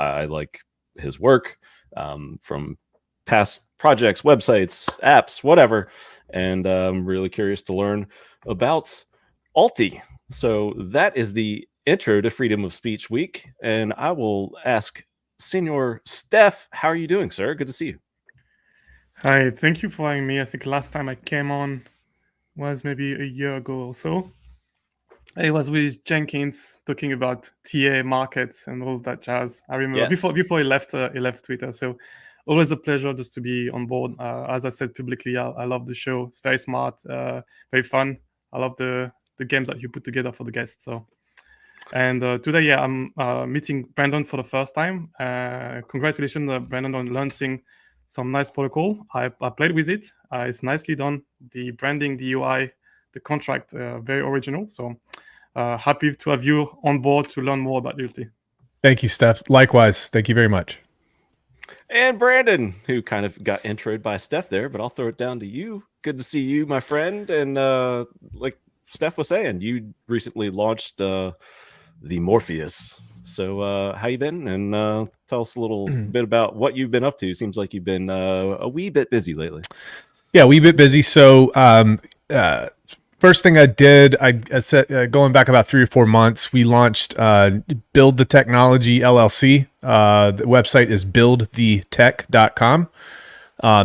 I like his work from past projects, websites, apps, whatever. And I'm really curious to learn about ULTI. So that is the intro to Freedom of Speech Week. And I will ask Senor Steph, how are you doing, sir? Good to see you. Hi, thank you for having me. I think last time I came on was maybe a year ago or so. It was with Jenkins talking about TA markets and all that jazz. I remember Yes. before he left Twitter. So always a pleasure just to be on board. As I said publicly, I love the show. It's very smart, very fun. I love the games that you put together for the guests. So. And today, yeah, I'm meeting Brandon for the first time. Congratulations, Brandon, on launching some nice protocol. I played with it. It's nicely done. The branding, the UI, the contract, very original. So happy to have you on board to learn more about ULTI. Thank you, Steph. Likewise. Thank you very much. And Brandon, who kind of got introed by Steph there, but I'll throw it down to you. Good to see you, my friend. And like Steph was saying, you recently launched the Morpheus. So how you been? And tell us a little bit about what you've been up to. Seems like you've been a wee bit busy lately. Yeah, a wee bit busy. So first thing I did, I said, going back about 3 or 4 months, we launched Build the Technology LLC. The website is buildthetech.com.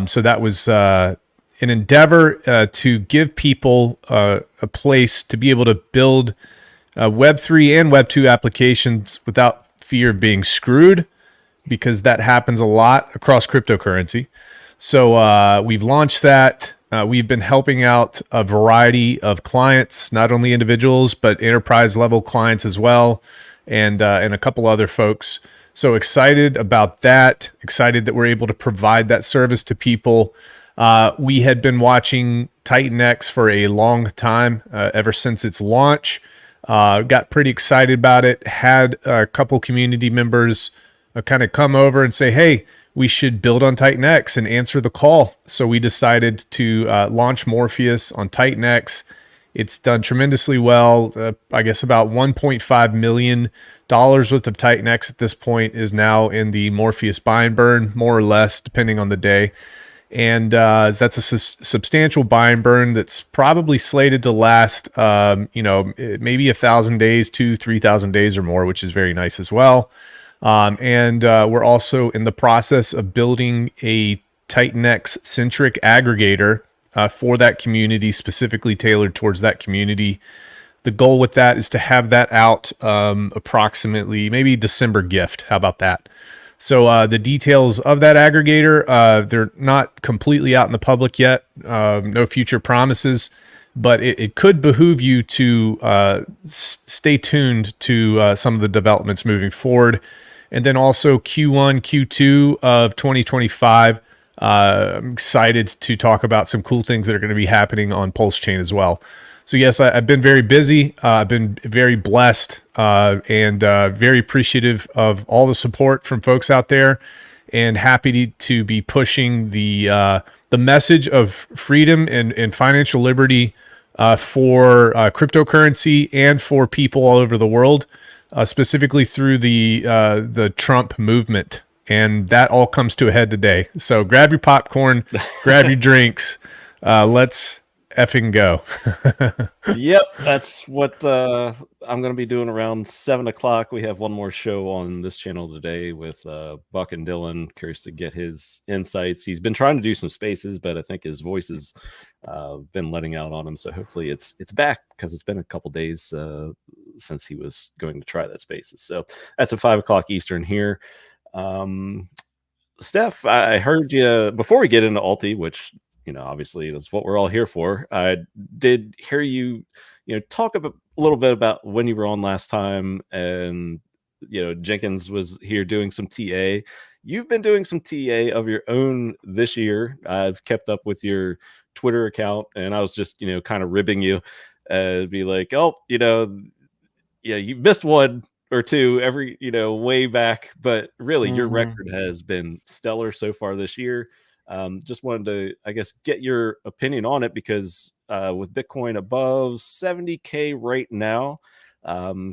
So that was an endeavor to give people a place to be able to build Web3 and Web2 applications without fear of being screwed, because that happens a lot across cryptocurrency. So we've launched that. We've been helping out a variety of clients, not only individuals, but enterprise level clients as well, and a couple other folks. So excited about that. Excited that we're able to provide that service to people. We had been watching TitanX for a long time, ever since its launch. Got pretty excited about it. Had a couple community members kind of come over and say, hey, we should build on TitanX and answer the call. So we decided to launch Morpheus on TitanX. It's done tremendously well. I guess about $1.5 million worth of TitanX at this point is now in the Morpheus buy and burn, more or less, depending on the day. And that's a substantial buy and burn that's probably slated to last, maybe 1,000 days, 3,000 days or more, which is very nice as well. And we're also in the process of building a TitanX centric aggregator for that community, specifically tailored towards that community. The goal with that is to have that out approximately maybe December gift. How about that? So the details of that aggregator, they're not completely out in the public yet. No future promises, but it could behoove you to stay tuned to some of the developments moving forward. And then also Q1, Q2 of 2025, I'm excited to talk about some cool things that are going to be happening on Pulse Chain as well. So yes, I've been very busy. I've been very blessed and very appreciative of all the support from folks out there, and happy to be pushing the message of freedom and financial liberty for cryptocurrency and for people all over the world, specifically through the Trump movement. And that all comes to a head today. So grab your popcorn, grab your drinks. Let's effing go. Yep, that's what I'm going to be doing around 7 o'clock. We have one more show on this channel today with Buck and Dylan. Curious to get his insights. He's been trying to do some spaces, but I think his voice has been letting out on him. So hopefully it's back, because it's been a couple days since he was going to try that spaces. So that's at 5 o'clock Eastern here. Steph, I heard you before we get into ULTI, which, obviously that's what we're all here for. I did hear you, talk a little bit about when you were on last time, and, Jenkins was here doing some TA. You've been doing some TA of your own this year. I've kept up with your Twitter account, and I was just, kind of ribbing you, be like, oh, yeah, you missed one or two every, way back, but really your record has been stellar so far this year. Just wanted to, I guess, get your opinion on it, because with Bitcoin above 70K right now,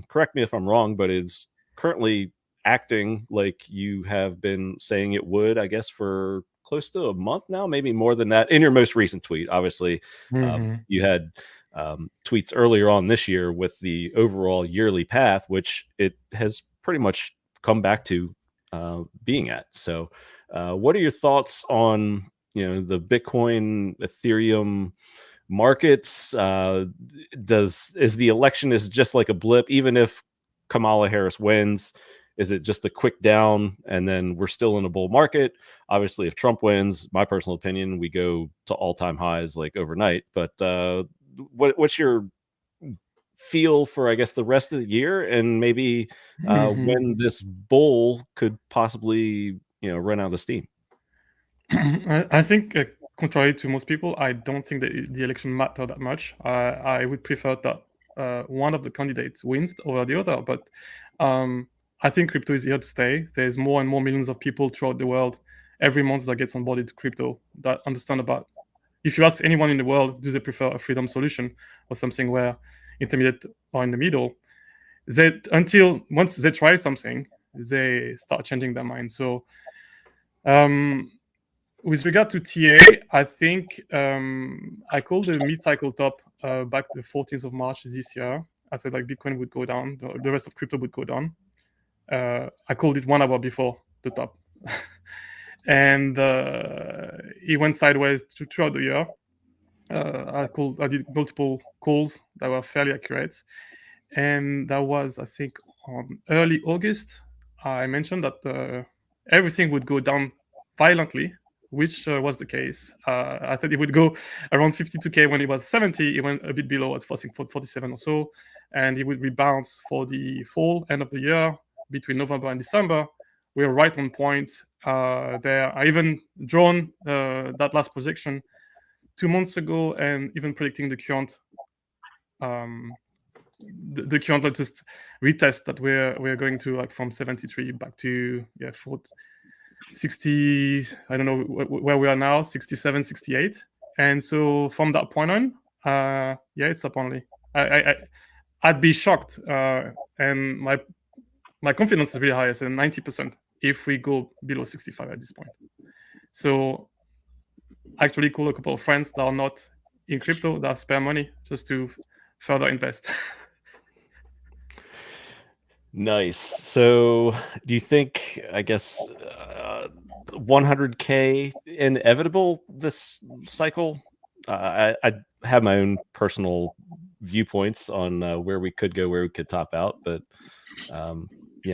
correct me if I'm wrong, but it's currently acting like you have been saying it would, I guess, for close to a month now, maybe more than that. In your most recent tweet, obviously, you had tweets earlier on this year with the overall yearly path, which it has pretty much come back to being at. So, what are your thoughts on the Bitcoin, Ethereum markets? Is the election is just like a blip, even if Kamala Harris wins? Is it just a quick down and then we're still in a bull market? Obviously, if Trump wins, my personal opinion, we go to all-time highs like overnight. But what's your feel for, I guess, the rest of the year, and maybe when this bull could possibly run out of steam? I think, contrary to most people, I don't think that the election matter that much. I would prefer that one of the candidates wins over the other. But I think crypto is here to stay. There's more and more millions of people throughout the world every month that gets onboarded to crypto that understand about. If you ask anyone in the world, do they prefer a freedom solution or something where intermediate or in the middle? Until once they try something, they start changing their mind. So, with regard to TA, I think I called the mid-cycle top back the 14th of March this year. I said like Bitcoin would go down, the rest of crypto would go down. I called it 1 hour before the top. And it went sideways throughout the year. I did multiple calls that were fairly accurate. And that was, I think, on early August. I mentioned that everything would go down violently, which was the case. I thought it would go around 52K when it was 70. It went a bit below at 47 or so. And it would rebound for the fall, end of the year, between November and December. We were right on point there. I even drawn that last projection 2 months ago, and even predicting the current the current latest retest that we're going to, like, from 73 back to 60. I don't know where we are now, 67, 68. And so from that point on, it's up only. I'd be shocked, and my confidence is really high. I said 90% if we go below 65 at this point. So I actually call a couple of friends that are not in crypto, that have spare money, just to further invest. Nice. So do you think, I guess, 100K inevitable this cycle? I have my own personal viewpoints on where we could go, where we could top out, but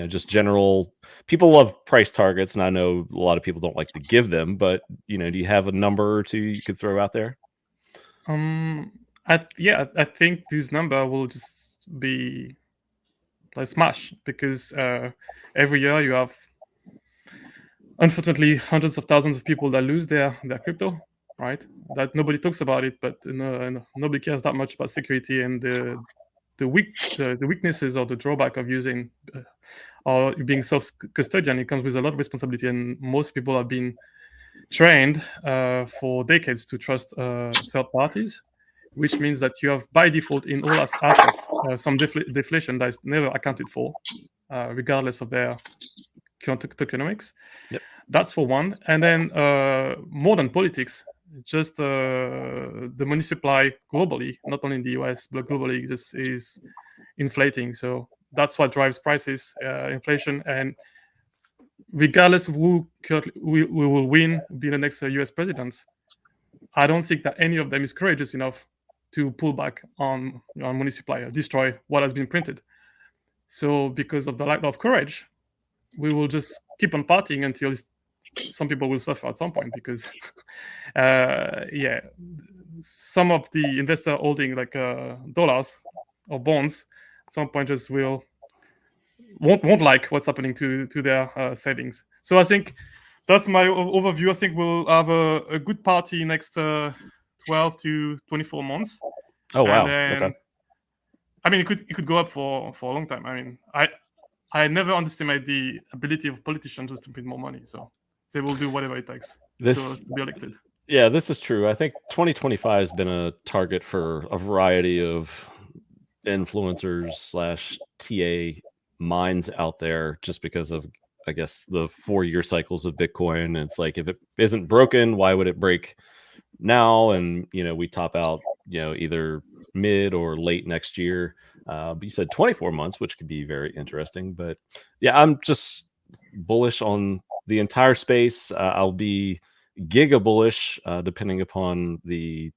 just general, people love price targets, and I know a lot of people don't like to give them, but do you have a number or two you could throw out there? I think this number will just be like smash, because every year you have, unfortunately, hundreds of thousands of people that lose their crypto, right? That nobody talks about it, but nobody cares that much about security and the weaknesses or the drawback of using or being self-custodian. It comes with a lot of responsibility, and most people have been trained for decades to trust third parties, which means that you have, by default, in all assets, some deflation that is never accounted for, regardless of their current tokenomics. Yep. That's for one. And then more than politics, just the money supply globally, not only in the US, but globally, just is inflating. So that's what drives prices, inflation. And regardless of who will win, be the next US presidents, I don't think that any of them is courageous enough to pull back on money supply, destroy what has been printed. So because of the lack of courage, we will just keep on partying until some people will suffer at some point, because some of the investor holding like dollars or bonds at some point just won't like what's happening to their savings. So I think that's my overview. I think we'll have a good party next 12 to 24 months. Oh, wow. Okay. I mean, it could go up for a long time. I mean, I never underestimate the ability of politicians to print more money. So they will do whatever it takes to be elected. Yeah, this is true. I think 2025 has been a target for a variety of influencers / TA mines out there just because of, I guess, the 4-year cycles of Bitcoin. And it's like, if it isn't broken, why would it break now? And, we top out, either mid or late next year. But you said 24 months, which could be very interesting. But yeah, I'm just bullish on the entire space. I'll be giga bullish depending upon the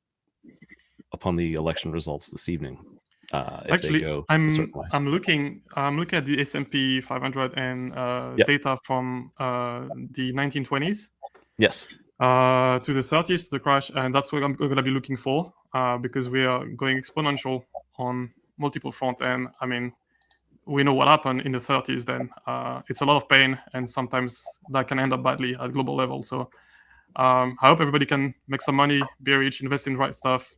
election results this evening. If they Actually, go a certain way. I'm looking at the S&P 500 and Yep. data from the 1920s Yes. to the 30s, to the crash, and that's what I'm going to be looking for because we are going exponential on multiple front. And I mean, we know what happened in the 30s. Then it's a lot of pain, and sometimes that can end up badly at global level. So I hope everybody can make some money, be rich, invest in the right stuff.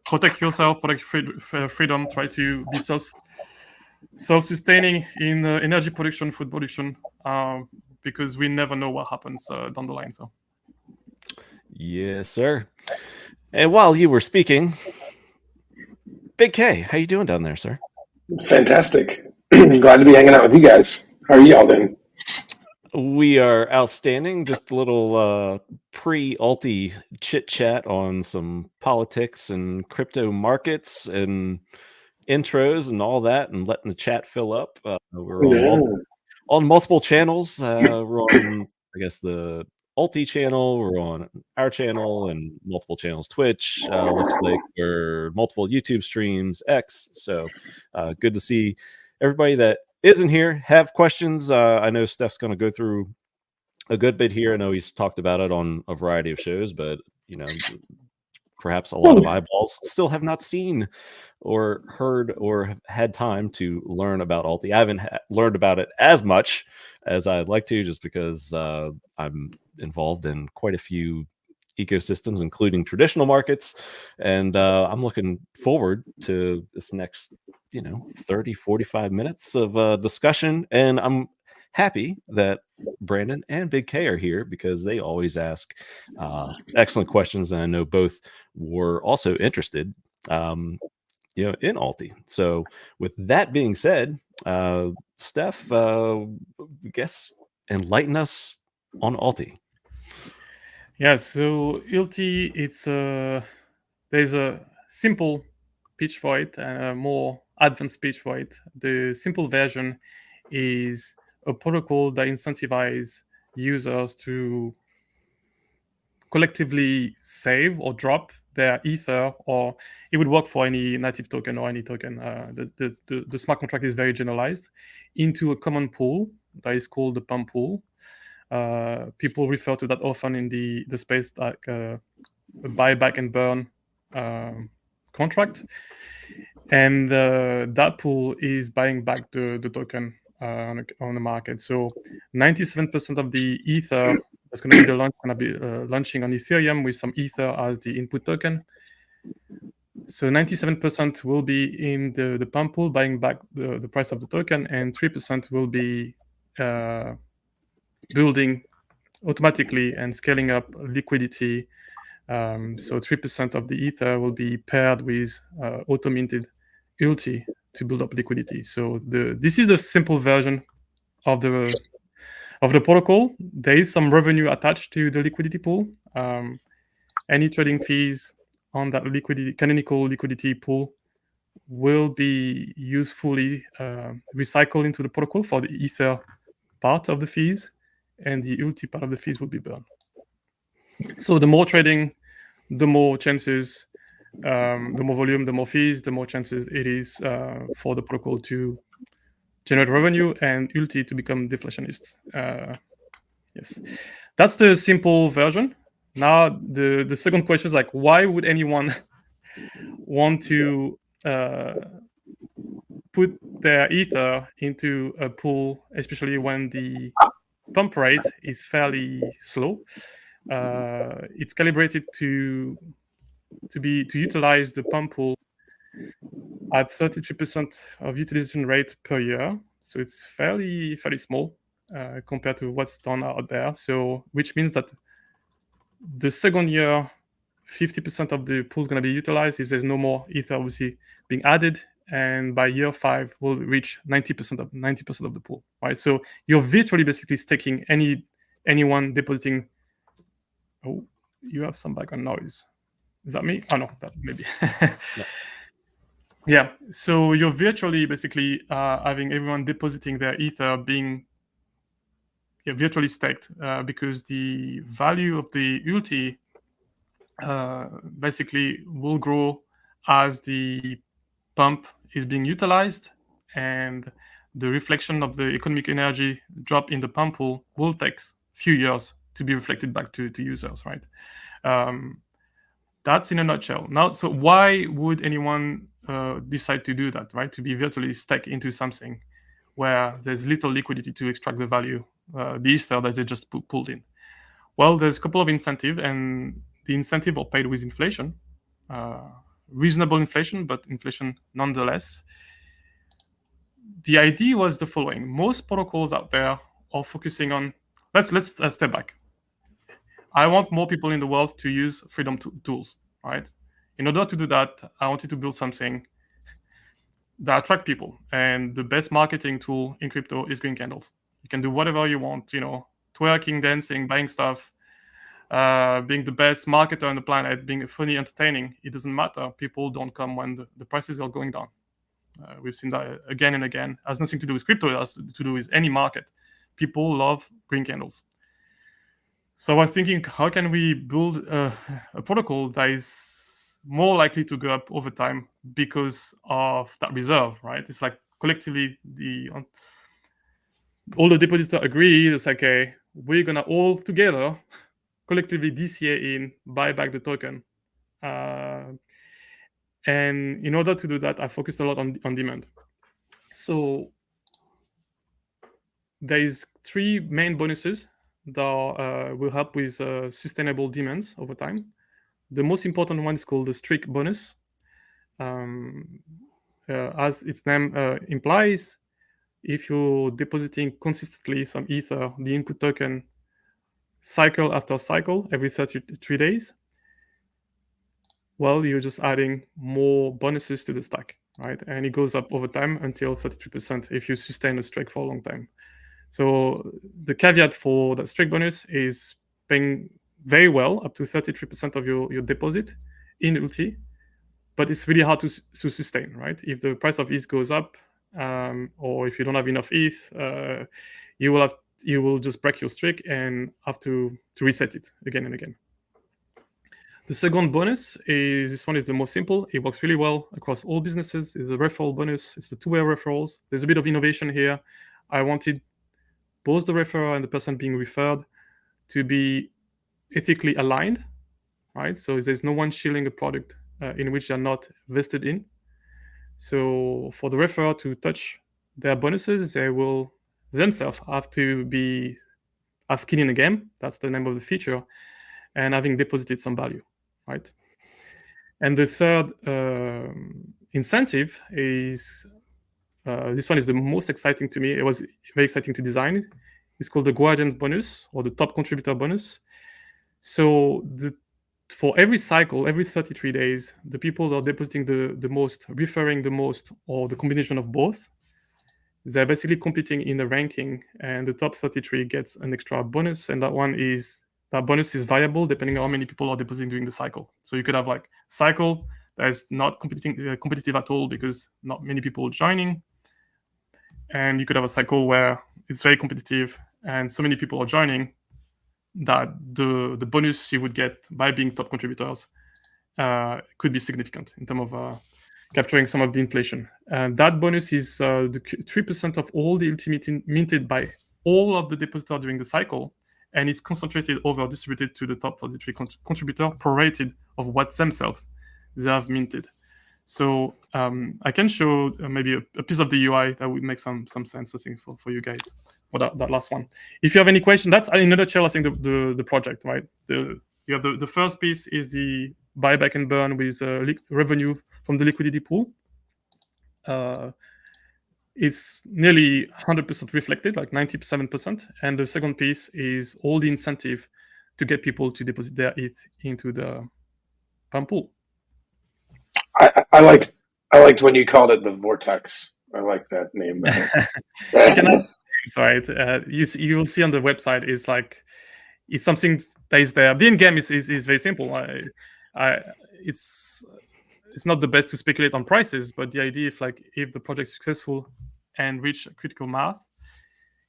Protect yourself, protect freedom, try to be self-sustaining in energy production, food production, because we never know what happens down the line. So, yes, sir. And while you were speaking, Big K, how you doing down there, sir? Fantastic. Glad to be hanging out with you guys. How are y'all doing? We are outstanding. Just a little pre-ulti chit-chat on some politics and crypto markets and intros and all that, and letting the chat fill up. We're on multiple channels. We're on, I guess, the Ulti channel. We're on our channel and multiple channels. Twitch looks like we're multiple YouTube streams. X. So good to see everybody that isn't here have questions. I know Steph's going to go through a good bit here. I know he's talked about it on a variety of shows, but perhaps a lot of eyeballs still have not seen or heard or have had time to learn about Ulti. I haven't learned about it as much as I'd like to, just because I'm involved in quite a few ecosystems, including traditional markets. And I'm looking forward to this next 30, 45 minutes of discussion. And I'm happy that Brandon and Big K are here because they always ask excellent questions. And I know both were also interested in Ulti. So with that being said, Steph, I guess enlighten us on Ulti. Yeah, so ULTI, there's a simple pitch for it and a more advanced pitch for it. The simple version is a protocol that incentivizes users to collectively save or drop their ether, or it would work for any native token or any token. The smart contract is very generalized into a common pool that is called the pump pool. People refer to that often in the space like a buy back and burn contract, and that pool is buying back the token on the market. So 97% of the ether that's going to be launching on Ethereum with some ether as the input token. So 97% will be in the pump pool buying back the price of the token, and 3% will be building automatically and scaling up liquidity. So 3% of the ether will be paired with auto-minted ULTI to build up liquidity. So this is a simple version of the protocol. There is some revenue attached to the liquidity pool. Any trading fees on that canonical liquidity pool will be usefully recycled into the protocol for the ether part of the fees, and the ULTI part of the fees will be burned. So the more trading, the more chances, the more volume, the more fees, the more chances it is for the protocol to generate revenue and ULTI to become deflationist. Yes, that's the simple version. Now the second question is like, why would anyone want to put their ether into a pool, especially when the pump rate is fairly slow? It's calibrated to utilize the pump pool at 33% of utilization rate per year. So it's fairly small compared to what's done out there. So which means that the second year, 50% of the pool is going to be utilized if there's no more ether obviously being added, and by year 5 we'll reach 90% of the pool, right? So you're virtually basically staking anyone depositing. Oh, you have some background noise. Is that me? Oh no, that maybe. No. Yeah, so you're virtually basically having everyone depositing their ether being virtually staked because the value of the ULTI basically will grow as the pump is being utilized, and the reflection of the economic energy drop in the pump pool will take a few years to be reflected back to users, right? That's in a nutshell. Now, so why would anyone decide to do that, right? To be virtually stuck into something where there's little liquidity to extract the value, the ether that they just pulled in. Well, there's a couple of incentives, and the incentive are paid with inflation, reasonable inflation, but inflation nonetheless. The idea was the following: most protocols out there are focusing on. Let's step back. I want more people in the world to use freedom tools, right? In order to do that, I wanted to build something that attract people. And the best marketing tool in crypto is green candles. You can do whatever you want, twerking, dancing, buying stuff, being the best marketer on the planet, being funny, entertaining. It doesn't matter. People don't come when the prices are going down. We've seen that again and again. It has nothing to do with crypto. It has to do with any market. People love green candles. So I was thinking, how can we build a protocol that is more likely to go up over time because of that reserve, right? It's like collectively all the depositors agree. It's like, okay, we're gonna all together collectively DCA in, buy back the token. And in order to do that, I focused a lot on demand. So there is 3 main bonuses that will help with sustainable demands over time. The most important one is called the streak bonus. As its name implies, if you're depositing consistently some ether, the input token, cycle after cycle, every 33 days, well, you're just adding more bonuses to the stack, right? And it goes up over time until 33% if you sustain a streak for a long time. So the caveat for that streak bonus is paying very well, up to 33% of your deposit in ULTI, but it's really hard to sustain, right? If the price of ETH goes up, or if you don't have enough ETH, you will just break your streak and have to reset it again and again. The second bonus is, this one is the most simple. It works really well across all businesses. It's a referral bonus. It's the 2-way referrals. There's a bit of innovation here. I wanted both the referrer and the person being referred to be ethically aligned, right? So there's no one shilling a product in which they're not vested in. So for the referrer to touch their bonuses, they will themselves have to have skin in the game. That's the name of the feature, and having deposited some value, right? And the third incentive is, this one is the most exciting to me. It was very exciting to design. It's called the Guardian bonus, or the top contributor bonus. So for every cycle, every 33 days, the people that are depositing the most, referring the most, or the combination of both, they're basically competing in the ranking, and the top 33 gets an extra bonus, and that bonus is variable depending on how many people are depositing during the cycle. So you could have like cycle that is not competitive at all because not many people are joining, and you could have a cycle where it's very competitive and so many people are joining that the bonus you would get by being top contributors could be significant in terms of capturing some of the inflation. And that bonus is the 3% of all the ULTI minted by all of the depositors during the cycle, and is concentrated over distributed to the top 33 contributor, prorated of what themselves they have minted. So I can show maybe a piece of the UI that would make some sense, I think, for you guys, for that last one. If you have any question, that's in a nutshell, I think, the project, right? You have the first piece is the buyback and burn with revenue from the liquidity pool. It's nearly 100% reflected, like 97%. And the second piece is all the incentive to get people to deposit their ETH into the pump pool. I like I liked when you called it the Vortex. I like that name better. Sorry, you will see on the website is like it's something that is there. The end game is very simple. It's not the best to speculate on prices, but the idea if the project is successful and reach a critical mass,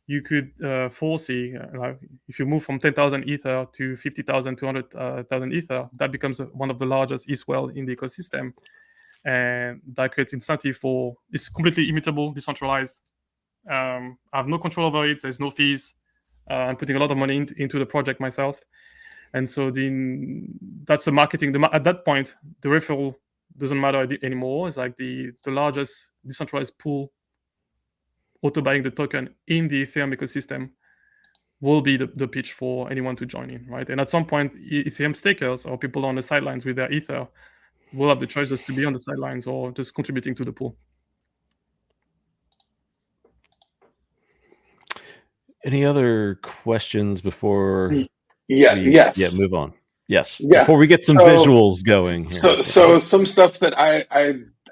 you could foresee if you move from 10,000 ether to 50,000, 200,000 ether, that becomes one of the largest ETH well in the ecosystem, and that creates incentive for it's completely immutable, decentralized. I have no control over it. There's no fees. I'm putting a lot of money into the project myself, and so that's the marketing. At that point, the referral doesn't matter anymore. It's like the largest decentralized pool auto buying the token in the Ethereum ecosystem will be the pitch for anyone to join in, right? And at some point, Ethereum stakers or people on the sidelines with their Ether will have the choices to be on the sidelines or just contributing to the pool. Any other questions before Yes. move on? Yes. Yeah. Before we get some visuals going here. So some stuff that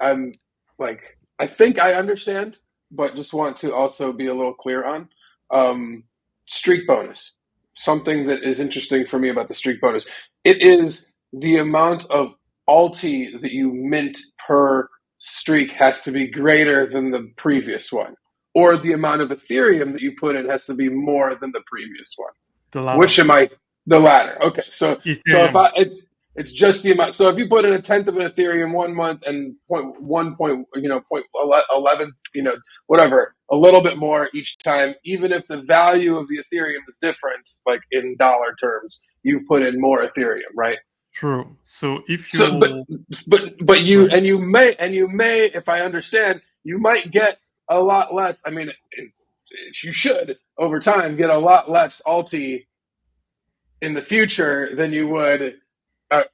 I'm like, I think I understand, but just want to also be a little clear on. Streak bonus. Something that is interesting for me about the streak bonus. It is the amount of ULTI that you mint per streak has to be greater than the previous one. Or the amount of Ethereum that you put in has to be more than the previous one. The latter. Which am I? The latter. Okay, so it's just the amount. So if you put in a tenth of an Ethereum 1 month and 0.11, whatever, a little bit more each time, even if the value of the Ethereum is different, like in dollar terms, you've put in more Ethereum, right? True. So if you but you may, if I understand, you might get a lot less. I mean, you should over time get a lot less ULTI in the future than you would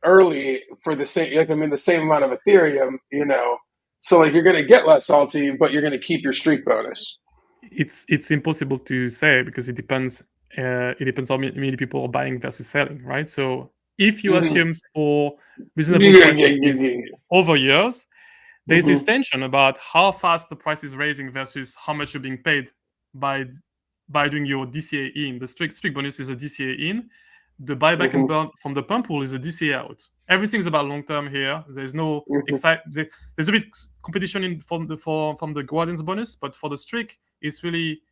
early for the same, the same amount of Ethereum, So you're going to get less ULTI, but you're going to keep your streak bonus. It's impossible to say because it depends. It depends how many people are buying versus selling, right? So if you assume for reasonable prices over years, there's this tension about how fast the price is raising versus how much you're being paid by doing your DCA in. The streak bonus is a DCA in. The buyback and burn from the pump pool is a DCA out. Everything's about long term here. There's no there's a bit competition from the Guardians bonus, but for the streak, it's really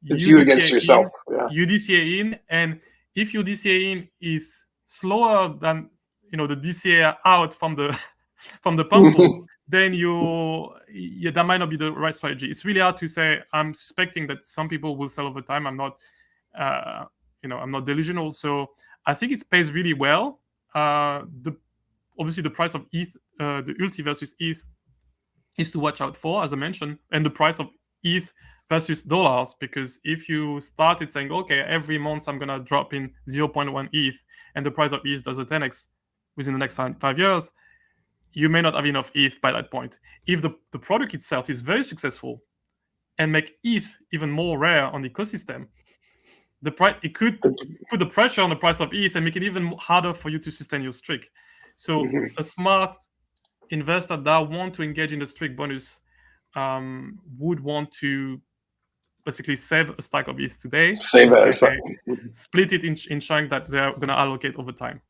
it's you against yourself. You DCA in, and if your DCA in is slower than the DCA out from the pump pool, then that might not be the right strategy. It's really hard to say. I'm suspecting that some people will sell over time. I'm not. I'm not delusional, so I think it pays really well. Obviously the price of ETH, the ULTI versus ETH, is to watch out for, as I mentioned, and the price of ETH versus dollars, because if you started saying, okay, every month I'm gonna drop in 0.1 ETH, and the price of ETH does a 10x within the next 5 years, you may not have enough ETH by that point. If the product itself is very successful and make ETH even more rare on the ecosystem, it could put the pressure on the price of ETH and make it even harder for you to sustain your streak. So a smart investor that want to engage in the streak bonus would want to basically save a stack of ETH today, split it in chunks that they're going to allocate over time.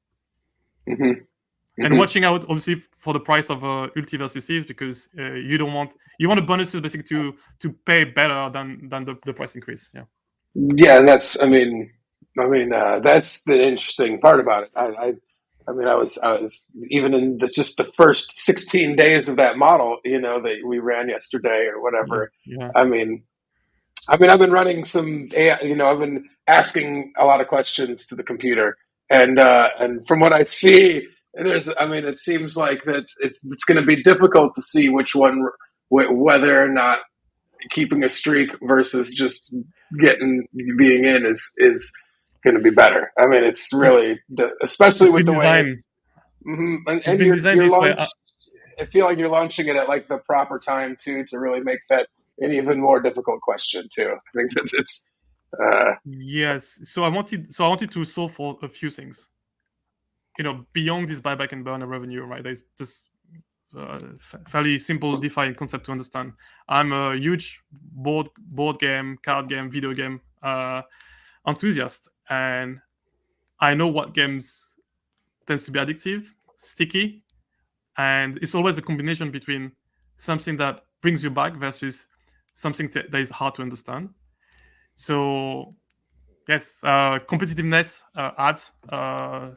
And watching out, obviously, for the price of ULTI versus ETH, because you want the bonuses basically to pay better than the price increase. Yeah, and that's that's the interesting part about it. I was even in just the first 16 days of that model, that we ran yesterday or whatever. Yeah. I've been running some AI, I've been asking a lot of questions to the computer, and from what I see, it seems like that it's going to be difficult to see which one, whether or not keeping a streak versus just being in is going to be better. It's really, especially with the way, and you're I feel like you're launching it at like the proper time too, to really make that an even more difficult question too. I think that it's yes. So I wanted to solve for a few things. Beyond this buyback and burner revenue, right? There's just fairly simple DeFi concept to understand. I'm a huge board game, card game, video game enthusiast, and I know what games tends to be addictive, sticky, and it's always a combination between something that brings you back versus something that is hard to understand. So yes, competitiveness adds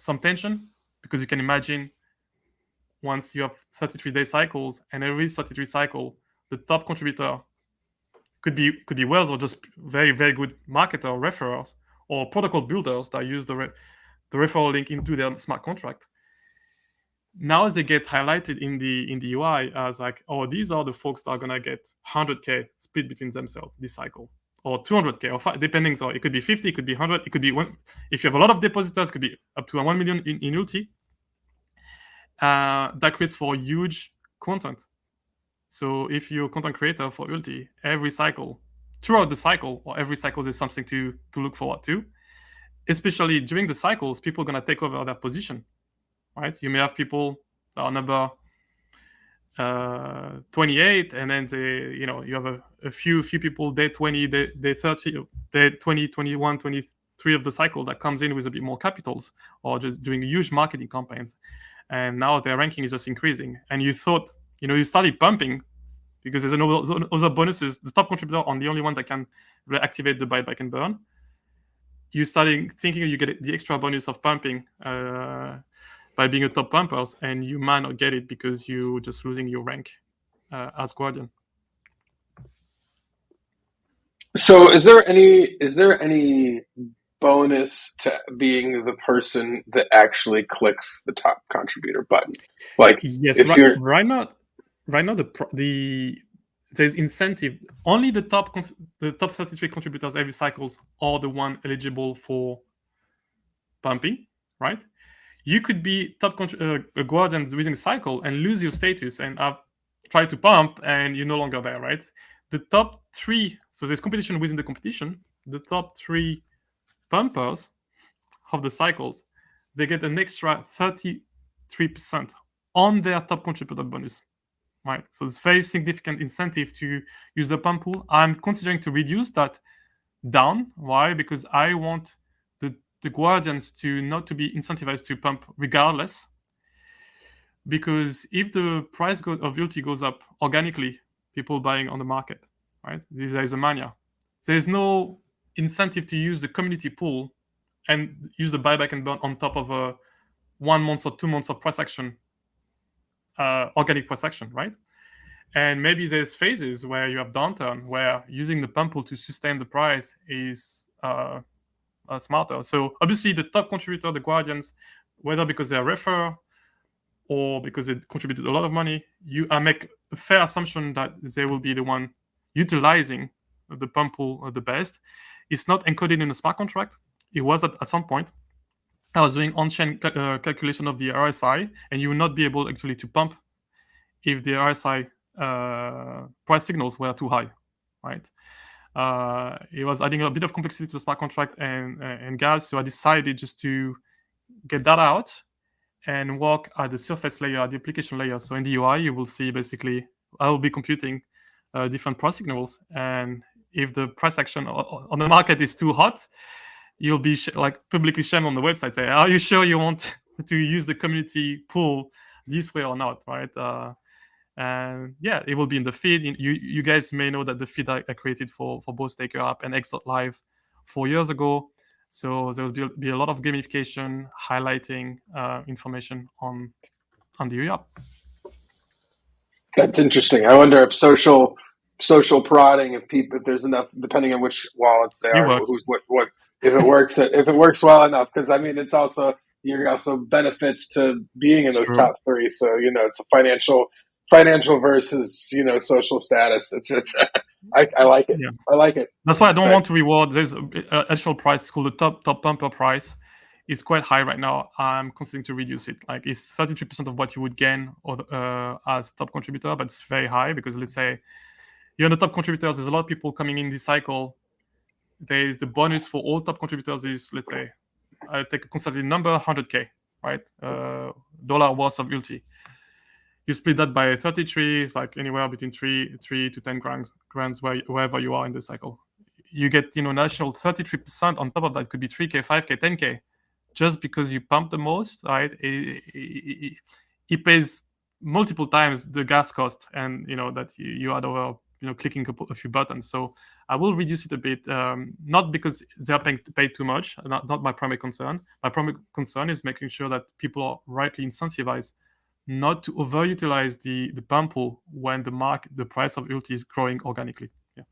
some tension, because you can imagine once you have 33-day cycles, and every 33 cycle, the top contributor could be whales, or just very, very good marketer or referrers or protocol builders that use the referral link into their smart contract. Now they get highlighted in the UI as like, oh, these are the folks that are gonna get 100K split between themselves this cycle, or 200K, or 5, depending. So it could be 50, it could be 100, it could be one. If you have a lot of depositors, it could be up to 1 million in ULTI. That creates for huge content. So if you're a content creator for ULTI, every cycle, throughout the cycle, or every cycle, there's something to look forward to. Especially during the cycles, people are gonna take over their position, right? You may have people that are number 28, and then you have a few people day 20, day 30, day 20, 21, 23 of the cycle that comes in with a bit more capitals, or just doing huge marketing campaigns, and now their ranking is just increasing. And you thought, you started pumping because there's other bonuses. The top contributor on the only one that can activate the buyback and burn. You started thinking you get the extra bonus of pumping by being a top pumper, and you might not get it because you're just losing your rank as Guardian. So is there any bonus to being the person that actually clicks the top contributor button? Like, yes, if you're right now there's incentive. Only the top 33 contributors every cycles are the one eligible for pumping, right? You could be top a Guardian within a cycle and lose your status and try to pump, and you're no longer there, right? The top 3, so there's competition within the competition. The top 3 pumpers of the cycles, they get an extra 33% on their top contributor bonus, right? So it's very significant incentive to use the pump pool. I'm considering to reduce that down. Why? Because I want the Guardians to not to be incentivized to pump regardless. Because if the price of ULTI goes up organically, people buying on the market, right? There is a mania. There's no incentive to use the community pool and use the buyback and burn on top of a 1 month or 2 months of price action, organic price action, right? And maybe there's phases where you have downturn, where using the pump pool to sustain the price is smarter. So obviously the top contributor, the Guardians, whether because they're a referrer or because they contributed a lot of money, I make a fair assumption that they will be the one utilizing the pump pool the best. It's not encoded in a smart contract. It was at some point. I was doing on-chain calculation of the RSI, and you will not be able actually to pump if the RSI price signals were too high, right? It was adding a bit of complexity to the smart contract and gas, so I decided just to get that out and work at the surface layer, at the application layer. So in the UI, you will see basically I will be computing different price signals, and if the price action on the market is too hot, you'll be publicly shamed on the website. Say, are you sure you want to use the community pool this way or not, right? And yeah, it will be in the feed. You guys may know that the feed I created for both Staker App and X.Live 4 years ago. So there will be a lot of gamification highlighting information on the UI app. That's interesting. I wonder if social prodding, if there's enough, depending on which wallets they are, what if it works well enough. Because I mean, you're also benefits to being in those top 3. So it's a financial versus social status. It's I like it. Yeah. I like it. That's why I don't want to reward. There's an additional price called the top pumper price. It's quite high right now. I'm considering to reduce it. Like it's 33% of what you would gain as top contributor, but it's very high because let's say you're in the top contributors. There's a lot of people coming in this cycle. There's the bonus for all top contributors is, let's say, I take a conservative number, 100K, right? Dollar worth of ULTI. You split that by 33. It's like anywhere between 3 to 10 grams wherever you are in the cycle. You get, an additional 33% on top of that. Could be 3K, 5K, 10K, just because you pump the most, right? It pays multiple times the gas cost, and that you had over clicking a few buttons. So I will reduce it a bit, not because they are paid too much, not my primary concern. My primary concern is making sure that people are rightly incentivized not to overutilize the pump pool when the price of ULTI is growing organically. Yeah.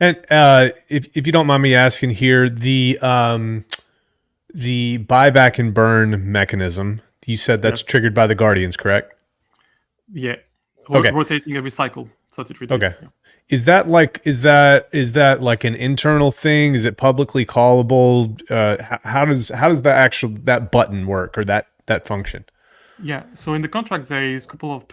And if you don't mind me asking here, the buyback and burn mechanism, you said that's triggered by the Guardians, correct? Yeah. Okay. Rotating every cycle, 33 days. Okay. Yeah. Is that like an internal thing? Is it publicly callable? How does that button work, or that function? Yeah. So in the contract, there is a couple of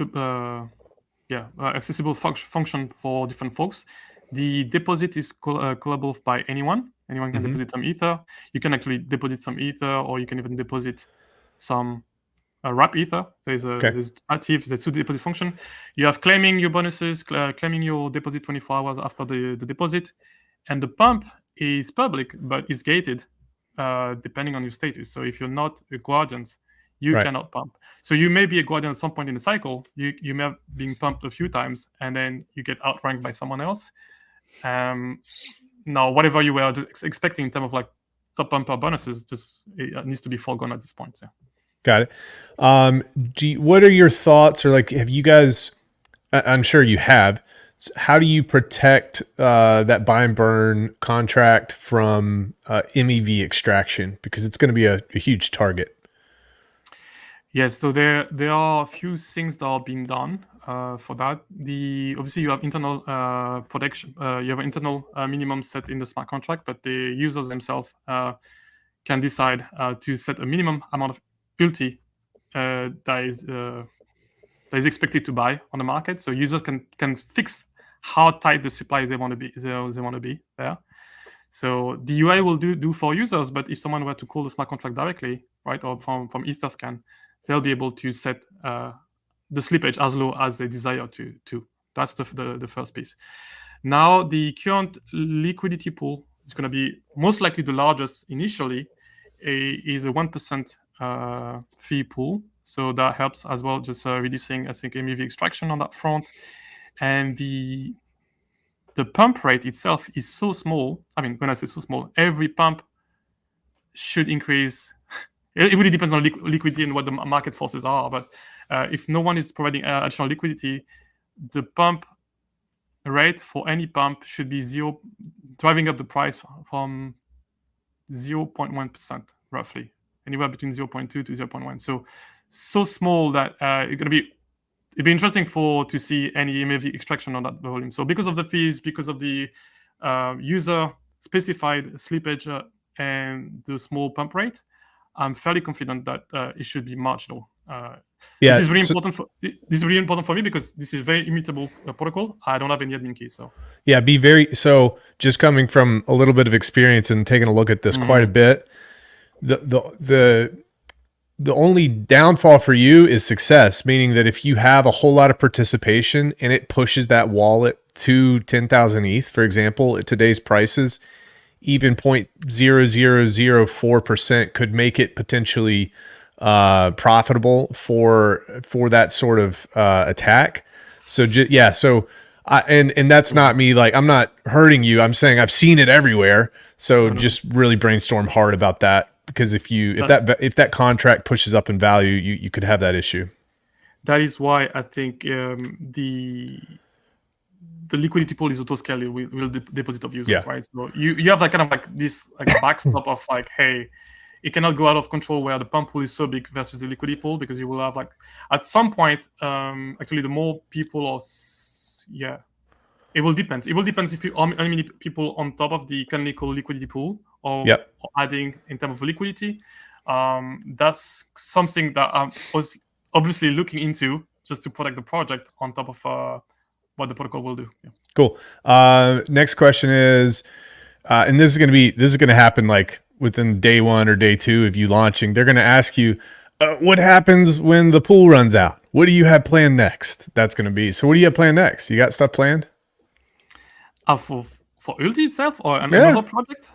accessible function for different folks. The deposit is callable by anyone. Anyone can deposit some Ether. You can actually deposit some Ether, or you can even deposit some wrap Ether. There's active, there's two deposit function. You have claiming your bonuses, claiming your deposit 24 hours after the deposit. And the pump is public, but it's gated depending on your status. So if you're not a Guardian, you cannot pump. So you may be a Guardian at some point in the cycle. You may have been pumped a few times, and then you get outranked by someone else. Now, whatever you were just expecting in terms of like top pumper bonuses, it needs to be foregone at this point. So. Got it. What are your thoughts, or like, have you guys? I'm sure you have. How do you protect that buy and burn contract from MEV extraction, because it's going to be a huge target? Yes, so there are a few things that are being done for that. Obviously you have internal protection. You have an internal minimum set in the smart contract, but the users themselves can decide to set a minimum amount of ULTI that is expected to buy on the market. So users can fix how tight the supply they want to be. They want to be there. So the UI will do for users, but if someone were to call the smart contract directly, right, or from Etherscan, they'll be able to set the slippage as low as they desire to. That's the first piece. Now, the current liquidity pool is going to be most likely the largest initially, is a 1% fee pool. So that helps as well, just reducing, I think, MEV extraction on that front. And the pump rate itself is so small. I mean, when I say so small, every pump should increase. It really depends on liquidity and what the market forces are. But if no one is providing additional liquidity, the pump rate for any pump should be zero, driving up the price from 0.1% roughly, anywhere between 0.2 to 0.1. So small that it'd be interesting to see any MEV extraction on that volume. So because of the fees, because of the user specified slippage and the small pump rate, I'm fairly confident that it should be marginal. This is really important for me because this is very immutable protocol. I don't have any admin key, so yeah, just coming from a little bit of experience and taking a look at this quite a bit. The only downfall for you is success, meaning that if you have a whole lot of participation and it pushes that wallet to 10,000 ETH, for example, at today's prices, even 0.0004% could make it potentially profitable for that sort of attack. So and that's not me, like, I'm not hurting you. I'm saying I've seen it everywhere. So just really brainstorm hard about that, because if that contract pushes up in value, you could have that issue. That is why I think the liquidity pool is auto-scaled will deposit of users, right? So you have like kind of like this like backstop of like, hey, it cannot go out of control where the pump pool is so big versus the liquidity pool, because you will have like at some point, actually the more people are, it will depend. It will depend if how many people on top of the canonical liquidity pool or adding in terms of liquidity. That's something that I was obviously looking into just to protect the project on top of what the protocol will do. Yeah. Cool. Next question is, and this is going to happen like within day 1 or day 2 of you launching. They're going to ask you, what happens when the pool runs out? What do you have planned next? That's going to be. So what do you have planned next? You got stuff planned? For ULTI itself or another project?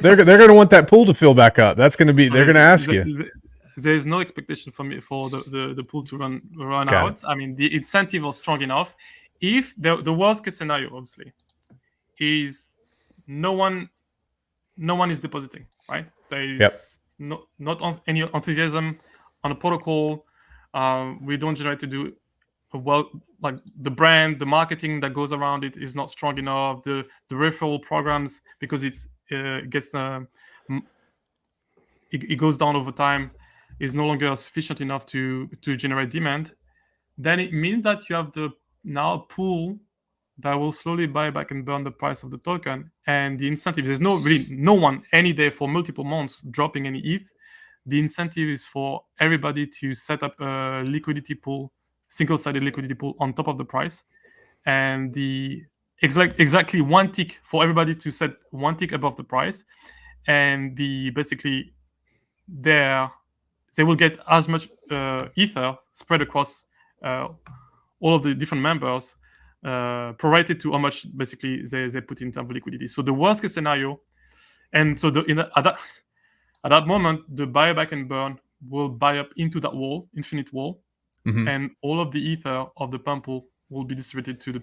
They're going to want that pool to fill back up. That's going to be. They're going to ask you. There's no expectation for me for the pool to run Got out. I mean, the incentive was strong enough. If the worst case scenario, obviously, is no one is depositing, right? There is not any enthusiasm on the protocol. We don't generate to do well, like the brand, the marketing that goes around it is not strong enough. The referral programs, because it goes down over time, is no longer sufficient enough to generate demand. Then it means that you have now a pool that will slowly buy back and burn the price of the token. And the incentive, there's no one any day for multiple months dropping any ETH. The incentive is for everybody to set up a liquidity pool, single-sided liquidity pool on top of the price. And the exactly one tick for everybody to set one tick above the price. And basically they will get as much Ether spread across all of the different members, prorated to how much basically they put in terms of liquidity. So the worst case scenario, and so at that moment, the buyback and burn will buy up into that wall, infinite wall, and all of the Ether of the pump pool will be distributed to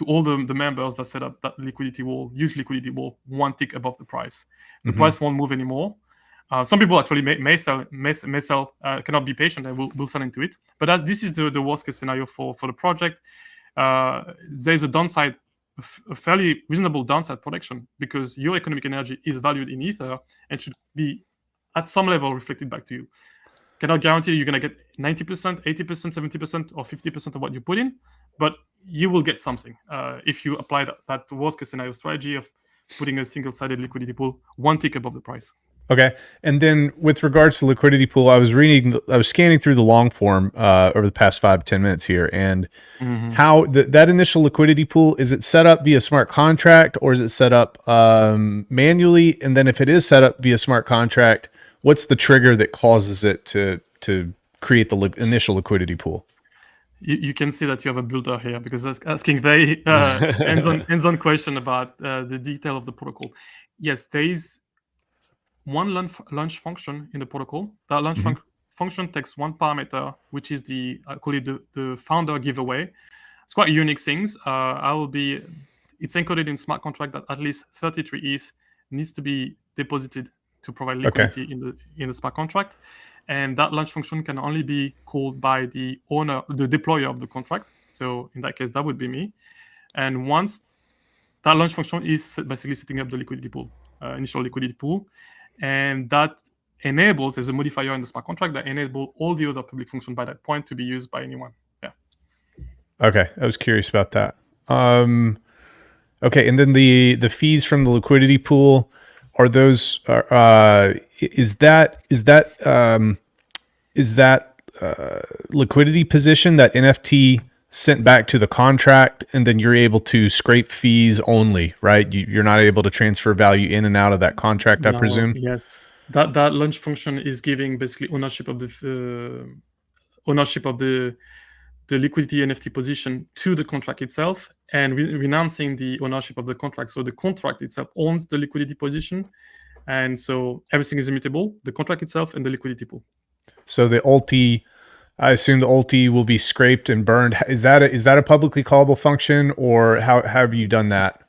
all the members that set up that liquidity wall, huge liquidity wall, one tick above the price. The price won't move anymore. Some people actually may sell, cannot be patient and will sell into it. But this is the worst case scenario for the project. There's a downside, a fairly reasonable downside protection, because your economic energy is valued in Ether and should be at some level reflected back to you. Cannot guarantee you're going to get 90%, 80%, 70%, or 50% of what you put in, but you will get something if you apply that worst case scenario strategy of putting a single-sided liquidity pool one tick above the price. Okay. And then with regards to liquidity pool, I was scanning through the long form over the past 5 to 10 minutes here, and how that initial liquidity pool, is it set up via smart contract or is it set up manually? And then if it is set up via smart contract, what's the trigger that causes it to create the initial liquidity pool? You can see that you have a builder here, because that's asking very hands-on question about the detail of the protocol. Yes, there is one launch function in the protocol. That launch function takes one parameter, which is I call it the founder giveaway. It's quite unique things. It's encoded in smart contract that at least 33 ETH needs to be deposited to provide liquidity in the smart contract. And that launch function can only be called by the owner, the deployer of the contract. So in that case, that would be me. And once that launch function is basically setting up the liquidity pool, initial liquidity pool, and that enables, there's a modifier in the smart contract that enables all the other public functions by that point to be used by anyone. Yeah. Okay, I was curious about that. Okay, and then the fees from the liquidity pool, are those is that liquidity position, that NFT sent back to the contract, and then you're able to scrape fees only, right? You're not able to transfer value in and out of that contract, I presume? Yes. That launch function is giving basically ownership of the liquidity NFT position to the contract itself, and renouncing the ownership of the contract. So the contract itself owns the liquidity position, and so everything is immutable, the contract itself and the liquidity pool. So the ULTI, I assume the ULTI will be scraped and burned. Is that a publicly callable function, or how have you done that?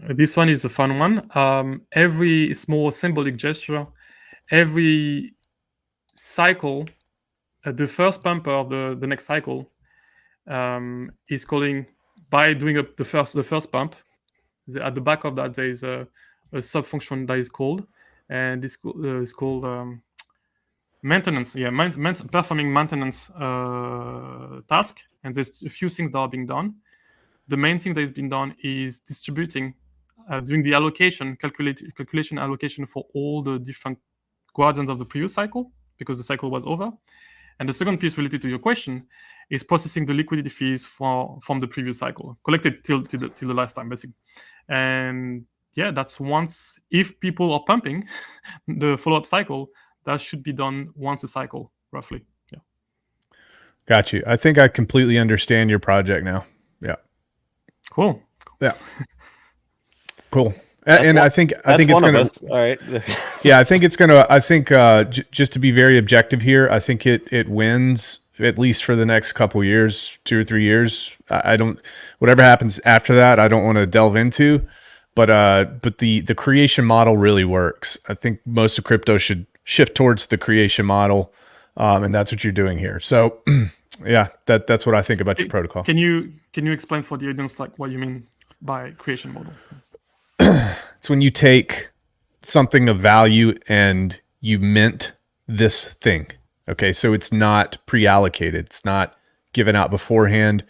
This one is a fun one. Every small symbolic gesture, every cycle, the first pumper of the next cycle is calling, by doing the first pump. At the back of that, there is a sub function that is called, and this is called maintenance. Yeah, performing maintenance task. And there's a few things that are being done. The main thing that is being done is distributing, doing the calculation allocation for all the different guardians of the previous cycle, because the cycle was over. And the second piece related to your question is processing the liquidity fees from the previous cycle, collected till the last time, basically. And yeah, that's once, if people are pumping the follow-up cycle, that should be done once a cycle, roughly. Yeah. Got you. I think I completely understand your project now. Yeah. Cool. Yeah. Cool. And I think it's one of gonna. us. All right. Yeah, I think it's gonna. I think just to be very objective here, I think it wins at least for the next couple years, 2 or 3 years. I don't. Whatever happens after that, I don't want to delve into. But the creation model really works. I think most of crypto should shift towards the creation model, and that's what you're doing here. So, yeah, that's what I think about your protocol. Can you explain for the audience like what you mean by creation model? It's when you take something of value and you mint this thing. Okay, so it's not pre-allocated. It's not given out beforehand.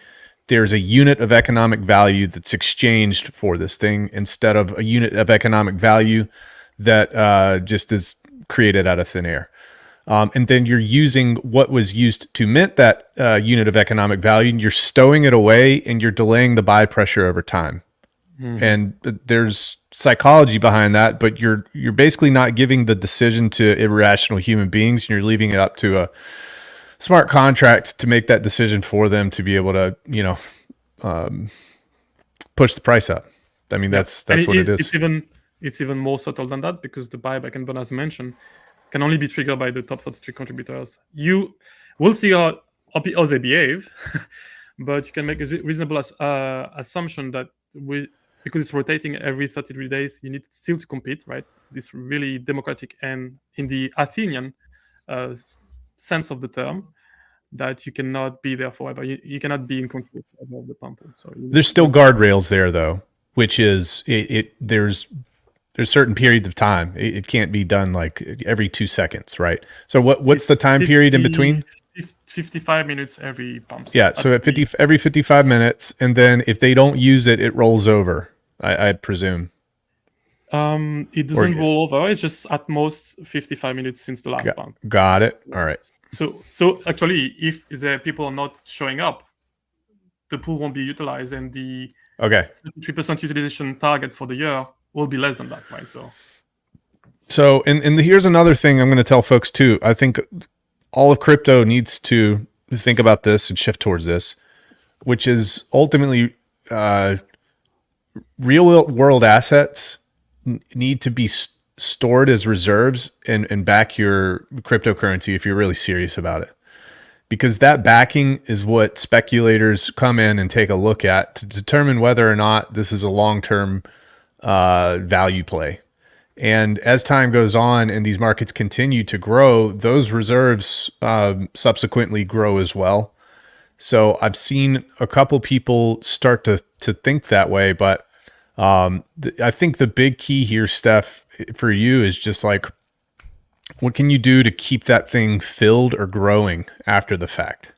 There's a unit of economic value that's exchanged for this thing instead of a unit of economic value that just is created out of thin air. And then you're using what was used to mint that unit of economic value, and you're stowing it away, and you're delaying the buy pressure over time. Mm-hmm. And there's psychology behind that, but you're basically not giving the decision to irrational human beings, and you're leaving it up to a smart contract to make that decision for them to be able to, push the price up. I mean, that's what it is. It's even more subtle than that, because the buyback and burn, as mentioned, can only be triggered by the top 33 contributors. You will see how they behave, but you can make a reasonable assumption that because it's rotating every 33 days, you need still to compete, right? It's really democratic, and in the Athenian sense of the term, that you cannot be there forever. You cannot be in control of the pump. So there's still guardrails there, though, which is there's certain periods of time. It can't be done like every 2 seconds, right? So what's the time period in between? 55 minutes every pump. Yeah, so at every 55 minutes, and then if they don't use it, it rolls over, I presume. It doesn't roll over. It's just at most 55 minutes since the last pump. Got it. All right. So actually, if the people are not showing up, the pool won't be utilized, and the 33% utilization target for the year will be less than that, right? So and here's another thing I'm going to tell folks too. I think all of crypto needs to think about this and shift towards this, which is ultimately real world assets need to be stored as reserves and back your cryptocurrency if you're really serious about it. Because that backing is what speculators come in and take a look at to determine whether or not this is a long-term value play. And as time goes on and these markets continue to grow, those reserves subsequently grow as well. So I've seen a couple people start to think that way, but I think the big key here, Steph, for you is just like, what can you do to keep that thing filled or growing after the fact?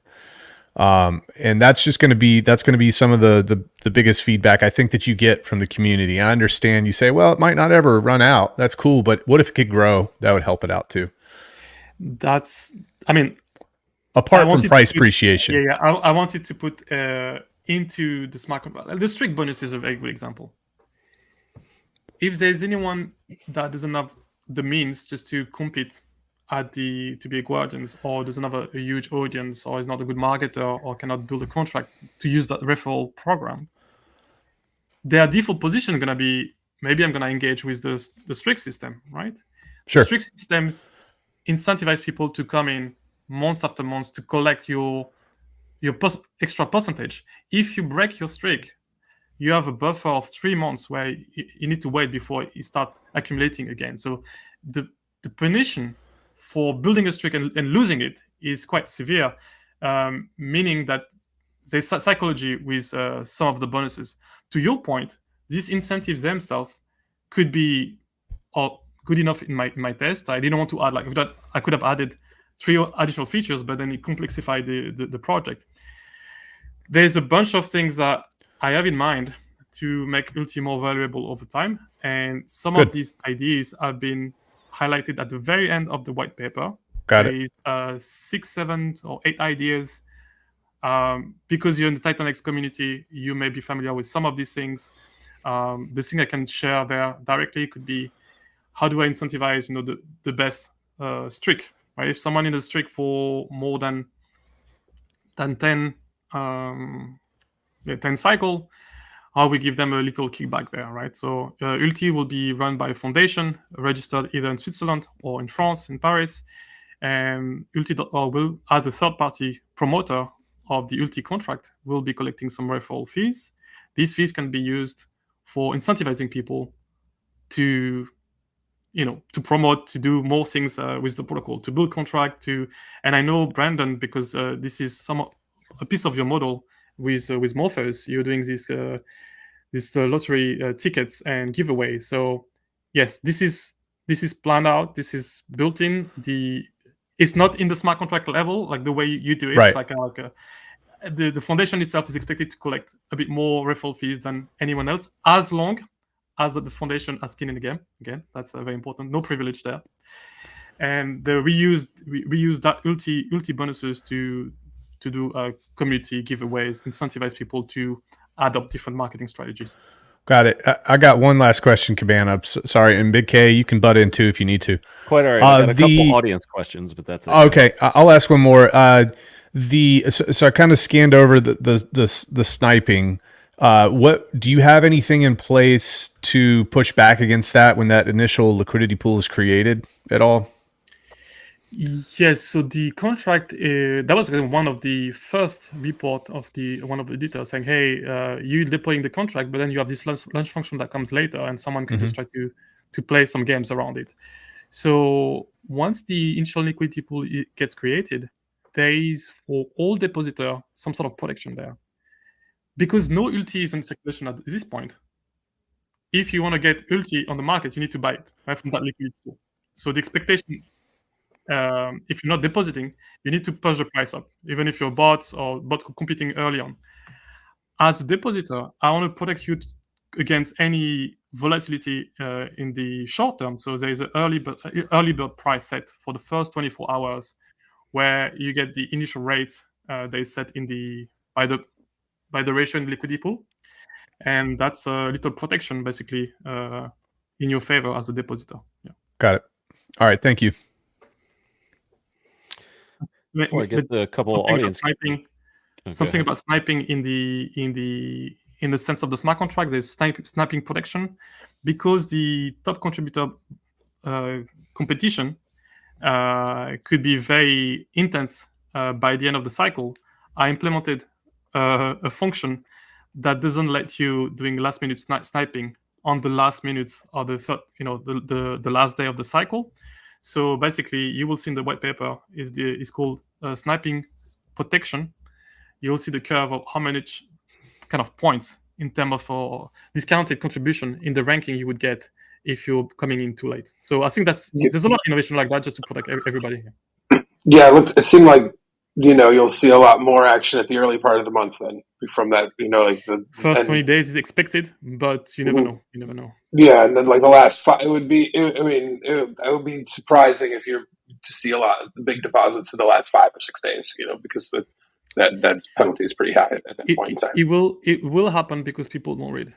And that's going to be some of the biggest feedback I think that you get from the community. I understand you say, well, it might not ever run out. That's cool. But what if it could grow? That would help it out too. Apart from price appreciation. Yeah. I wanted to put into the smart contract. The strict bonus is a very good example. If there's anyone that doesn't have the means just to compete to be a guardians, or doesn't have a huge audience, or is not a good marketer, or cannot build a contract to use that referral program, their default position is going to be, maybe I'm going to engage with the strict system, right? Sure. The strict systems incentivize people to come in month after month to collect your extra percentage. If you break your streak, you have a buffer of 3 months where you need to wait before you start accumulating again. So the punition for building a streak and losing it is quite severe, meaning that there's psychology with some of the bonuses. To your point, these incentives themselves could be good enough in my test. I didn't want to add, I could have added 3 additional features, but then it complexified the project. There's a bunch of things that I have in mind to make ULTI more valuable over time. And some of these ideas have been highlighted at the very end of the white paper. Got it. 6, 7, or 8 ideas. Because you're in the Titanex community, you may be familiar with some of these things. The thing I can share there directly could be, how do I incentivize the best streak? Right? If someone in a streak for more than than 10 cycle, how we give them a little kickback there, right? So ULTI will be run by a foundation registered either in Switzerland or in France, in Paris. And ULTI.org will, as a third-party promoter of the ULTI contract, will be collecting some referral fees. These fees can be used for incentivizing people to promote, to do more things with the protocol, to build contract, and I know Brandon, because this is a piece of your model with Morpheus. You're doing this lottery tickets and giveaways. So yes, this is planned out. This is built in. It's not in the smart contract level like the way you do it. Right. It's the foundation itself is expected to collect a bit more referral fees than anyone else, as long as the foundation has skin in the game. Again, that's very important. No privilege there. And we use that ULTI bonuses to do community giveaways, incentivize people to adopt different marketing strategies. Got it. I got one last question, Cabana. Sorry, and Big K, you can butt in too if you need to. Quite all right. I got a couple audience questions, but that's it. Okay, I'll ask one more. So I kind of scanned over the sniping. What do you have anything in place to push back against that when that initial liquidity pool is created at all? Yes, so the contract, that was one of the first report of one of the editors saying, hey, you're deploying the contract, but then you have this launch function that comes later, and someone can just try to play some games around it. So once the initial liquidity pool gets created, there is, for all depositor, some sort of protection there. Because no ULTI is in circulation at this point, if you want to get ULTI on the market, you need to buy it right from that liquidity pool. So the expectation, if you're not depositing, you need to push the price up, even if you're bots competing early on. As a depositor, I want to protect you against any volatility in the short term. So there is an early bird price set for the first 24 hours, where you get the initial rate they set by the ratio in the liquidity pool, and that's a little protection basically in your favor as a depositor. Yeah. Got it. All right, thank you. Before I get to a couple audience sniping, something about sniping in the sense of the smart contract, there's sniping protection, because the top contributor competition could be very intense by the end of the cycle. I implemented a function that doesn't let you doing last minute sniping on the last minutes or the last day of the cycle. So basically, you will see in the white paper is called sniping protection. You'll see the curve of how many kind of points in terms of discounted contribution in the ranking you would get if you're coming in too late. So I think there's a lot of innovation like that just to protect everybody. Yeah, it seemed like you'll see a lot more action at the early part of the month then from that. Like the first 20 days is expected, but you never know. You never know. Yeah, and then like the last 5, it would be surprising if you're to see a lot of the big deposits in the last 5 or 6 days. Because that penalty is pretty high at that point in time. It will happen because people don't read.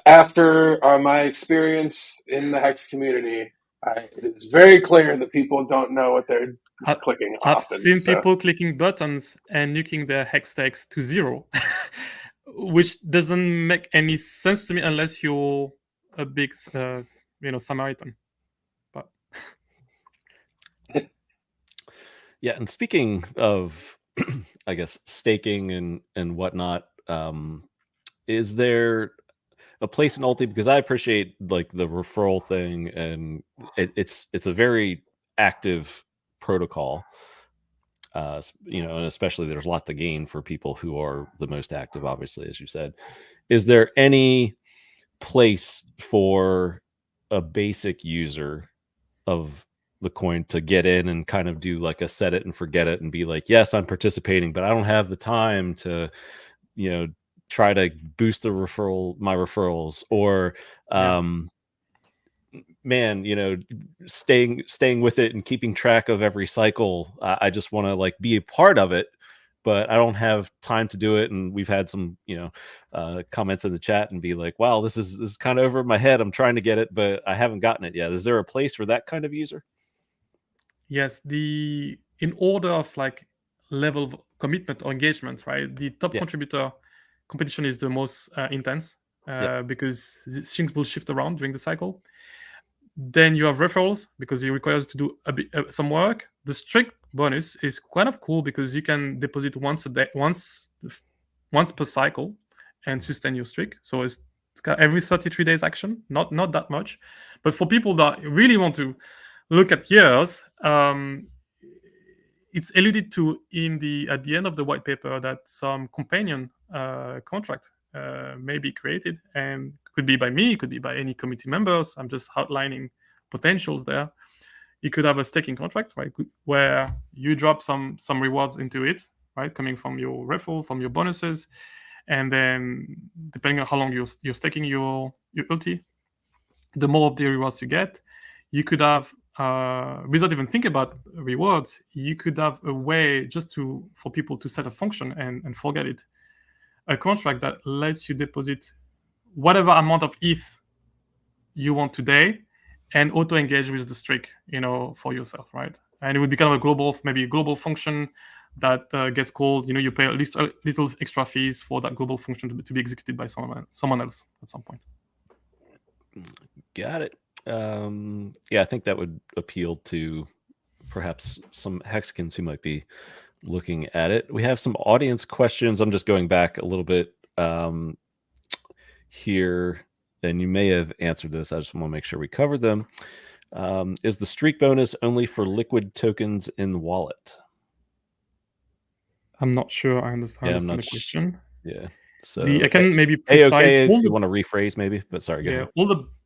After my experience in the Hex community, it is very clear that people don't know what they're clicking. I've seen people clicking buttons and nuking their Hex stakes to 0, which doesn't make any sense to me unless you're a big, Samaritan. But yeah, and speaking of, I guess, staking and whatnot, is there a place in ULTI? Because I appreciate like the referral thing, and it's a very active protocol, and especially there's a lot to gain for people who are the most active, obviously, as you said. Is there any place for a basic user of the coin to get in and kind of do like a set it and forget it and be like, yes, I'm participating, but I don't have the time to, try to boost my referrals, or staying with it and keeping track of every cycle. I just want to like be a part of it, but I don't have time to do it. And we've had some comments in the chat and be like, wow, this is kind of over my head. I'm trying to get it, but I haven't gotten it yet. Is there a place for that kind of user? Yes, in order of like level of commitment or engagement, right? The top Yeah. contributor competition is the most intense because things will shift around during the cycle. Then you have referrals because it requires to do some work. The streak bonus is kind of cool because you can deposit once a day, once per cycle, and sustain your streak. So it's got every 33 days action, not that much. But for people that really want to look at years, it's alluded to at the end of the white paper that some companion contract may be created, and could be by me, could be by any committee members. I'm just outlining potentials there. You could have a staking contract, right, where you drop some rewards into it, right, coming from your referral, from your bonuses, and then depending on how long you're staking your ULTI, the more of the rewards you get. You could have, without even thinking about rewards, you could have a way just for people to set a function and forget it. A contract that lets you deposit whatever amount of ETH you want today and auto engage with the streak, for yourself, right? And it would become a global function that gets called. You pay at least a little extra fees for that global function to be executed by someone else at some point. Got it. Yeah, I think that would appeal to perhaps some Hexicans who might be looking at it. We have some audience questions. I'm just going back a little bit here, and you may have answered this. I just want to make sure we covered them. Is the streak bonus only for liquid tokens in the wallet? I'm not sure I understand the question. Yeah. So I can maybe precise. Okay, if you want to rephrase, maybe. But sorry, go ahead.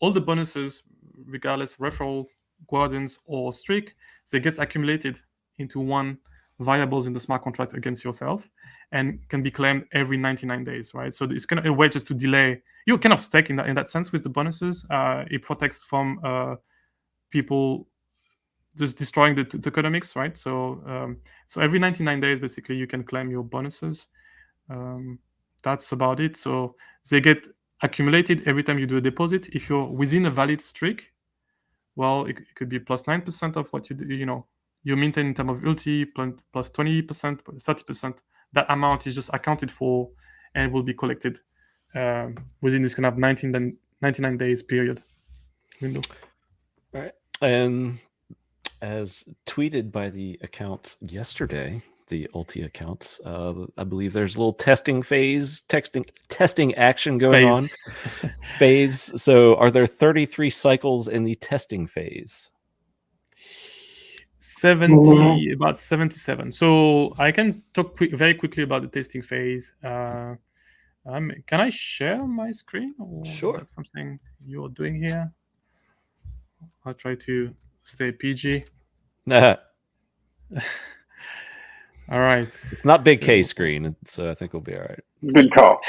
All the bonuses, regardless referral, guardians, or streak, they get accumulated into one variables in the smart contract against yourself, and can be claimed every 99 days, right? So it's kind of a way just to delay. You're kind of stuck in that sense with the bonuses. It protects from people just destroying the tokenomics, right? So every 99 days, basically, you can claim your bonuses. That's about it. So they get accumulated every time you do a deposit. If you're within a valid streak, well, it could be plus 9% of what you maintain in terms of ULTI, plus 20%, 30%. That amount is just accounted for and will be collected within this kind of 99 days period window. All right. And as tweeted by the account yesterday, the ULTI account, I believe there's a little testing action going on. Phase. So are there 33 cycles in the testing phase? 70, about 77. So I can talk very quickly about the testing phase. Can I share my screen? Or sure. Is that something you're doing here? I'll try to stay PG. Nah. All right. It's not big K screen, so I think we'll be all right. Good call.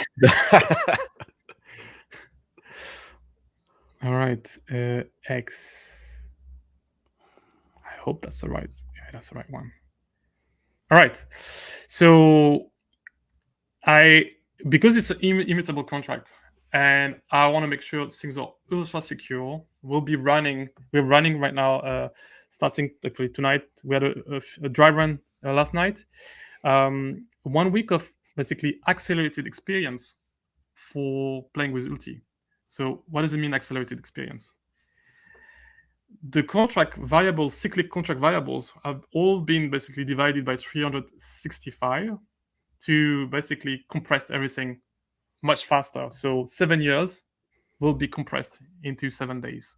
All right. X. I hope that's the right. Yeah, that's the right one. All right. So because it's an immutable contract, and I want to make sure things are ultra secure. We're running right now. Starting actually tonight, we had a dry run last night. 1 week of basically accelerated experience for playing with ULTI. So what does it mean, accelerated experience? The contract variables, cyclic contract variables, have all been basically divided by 365 to basically compress everything much faster. So 7 years will be compressed into 7 days.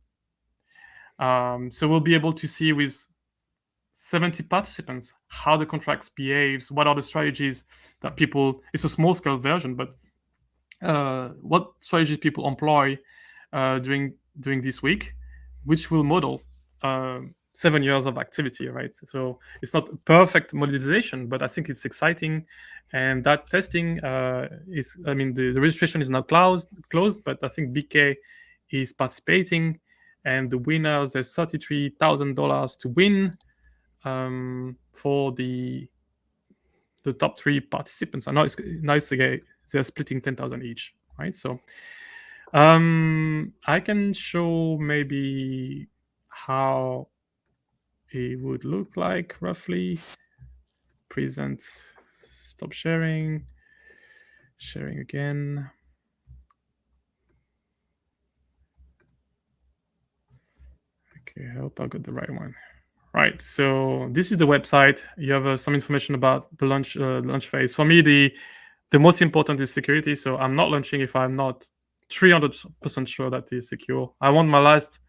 So we'll be able to see with 70 participants how the contracts behaves, what are the strategies that people, it's a small scale version, but what strategies people employ during this week, which will model 7 years of activity, right? So it's not perfect modelization, but I think it's exciting. And that testing the registration is now closed, but I think BK is participating, and the winners, there's $33,000 to win for the top 3 participants. I know it's nice to get, they're splitting 10,000 each, right? So I can show maybe how it would look like roughly present. Stop sharing. Sharing again. Okay, I hope I got the right one. Right, so this is the website. You have some information about the launch phase. For me, the most important is security. So I'm not launching if I'm not 300% sure that it's secure. I want my last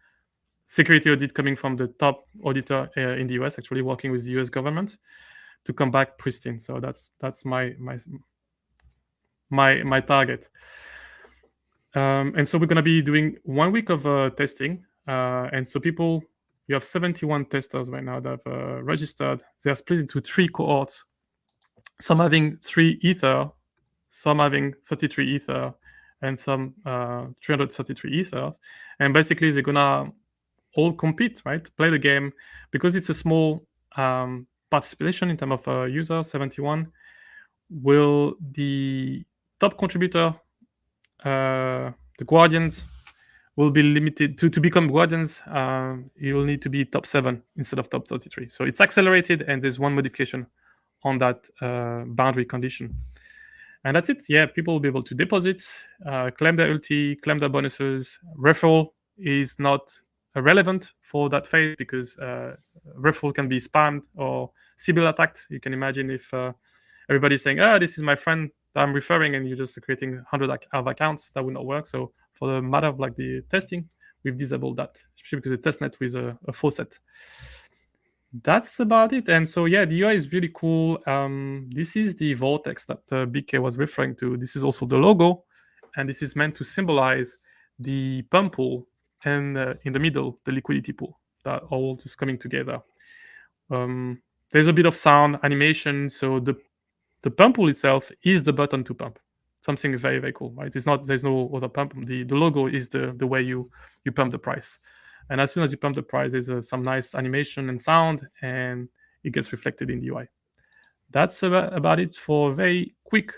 security audit coming from the top auditor in the US, actually working with the US government, to come back pristine. So that's my target. And so we're going to be doing 1 week of testing. And so you have 71 testers right now that have registered. They are split into 3 cohorts. Some having 3 Ether, some having 33 Ether, and some 333 Ethers. And basically, they're going to all compete, right? Play the game. Because it's a small participation in terms of users, 71, will the top contributor, the Guardians, will be limited to become Guardians. You'll need to be top 7 instead of top 33. So it's accelerated, and there's one modification on that boundary condition. And that's it. Yeah, people will be able to deposit, claim their ULTI, claim their bonuses. Referral is not relevant for that phase because referral can be spammed or Sybil attacked. You can imagine if everybody's saying, this is my friend that I'm referring, and you're just creating 100 of accounts, that would not work. So for the matter of like the testing, we've disabled that, especially because the testnet with a faucet. That's about it. And so, yeah, the UI is really cool. This is the vortex that BK was referring to. This is also the logo, and this is meant to symbolize the pump pool and in the middle, the liquidity pool, that all just coming together. There's a bit of sound animation. So the pump pool itself is the button to pump. Something very, very cool, right? There's no other pump. The logo is the way you pump the price. And as soon as you pump the price, there's some nice animation and sound, and it gets reflected in the UI. That's about it for a very quick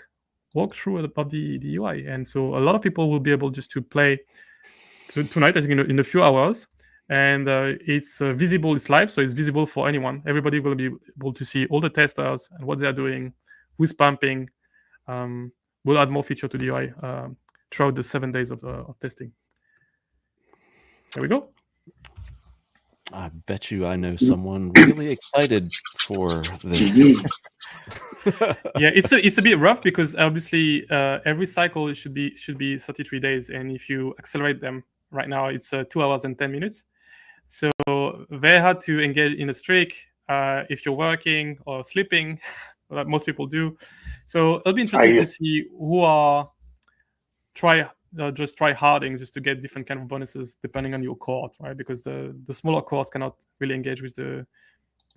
walkthrough of the UI. And so a lot of people will be able just to play tonight, I think, in a few hours. And it's visible, it's live, so it's visible for anyone. Everybody will be able to see all the testers and what they're doing, who's pumping. We'll add more feature to the UI throughout the 7 days of testing. There we go. I bet you I know someone really excited for this. Yeah, it's a bit rough because obviously every cycle should be 33 days, and if you accelerate them right now, it's 2 hours and 10 minutes. So very hard to engage in a streak if you're working or sleeping, like most people do. So it'll be interesting to see who are just try harding just to get different kind of bonuses depending on your cohort, right? Because the smaller cohorts cannot really engage with the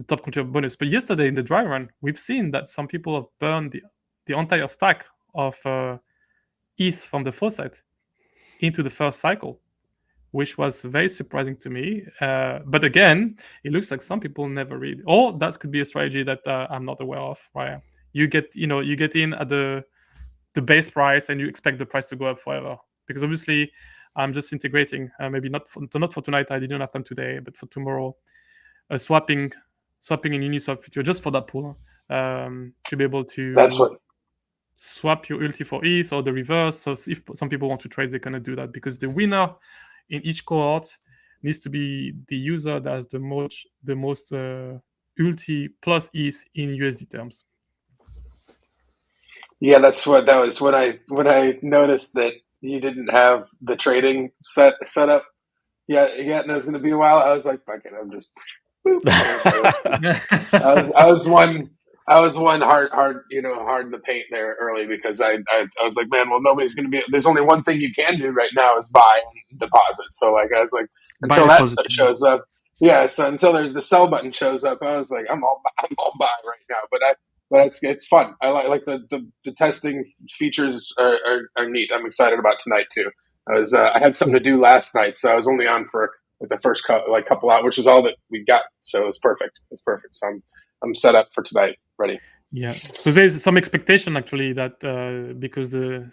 top contributor bonus. But yesterday in the dry run, we've seen that some people have burned the entire stack of ETH from the faucet into the first cycle, which was very surprising to me. But again, it looks like some people never read. Or that could be a strategy that I'm not aware of, right? You get in at the base price and you expect the price to go up forever. Because obviously, I'm just integrating, maybe not for tonight, I didn't have time today, but for tomorrow, swapping in Uniswap feature just for that pool to be able to swap your ULTI for ETH or the reverse. So if some people want to trade, they cannot do that because the winner in each cohort needs to be the user that has the most ULTI plus ETH in USD terms. Yeah, that was when I noticed that you didn't have the trading set up. Yeah, and it was going to be a while. I was like, fuck it, I'm just. I was one hard in the paint there early because I was like, man, well, nobody's going to be. There's only one thing you can do right now is buy and deposit. So like I was like, until that stuff shows up, yeah. So until there's the sell button shows up, I was like, I'm all buy right now. But it's fun. I like the testing features are neat. I'm excited about tonight too. I had something to do last night, so I was only on for the first couple hours, which is all that we got. So it was perfect. So I'm set up for tonight, ready. Yeah. So there's some expectation actually that because the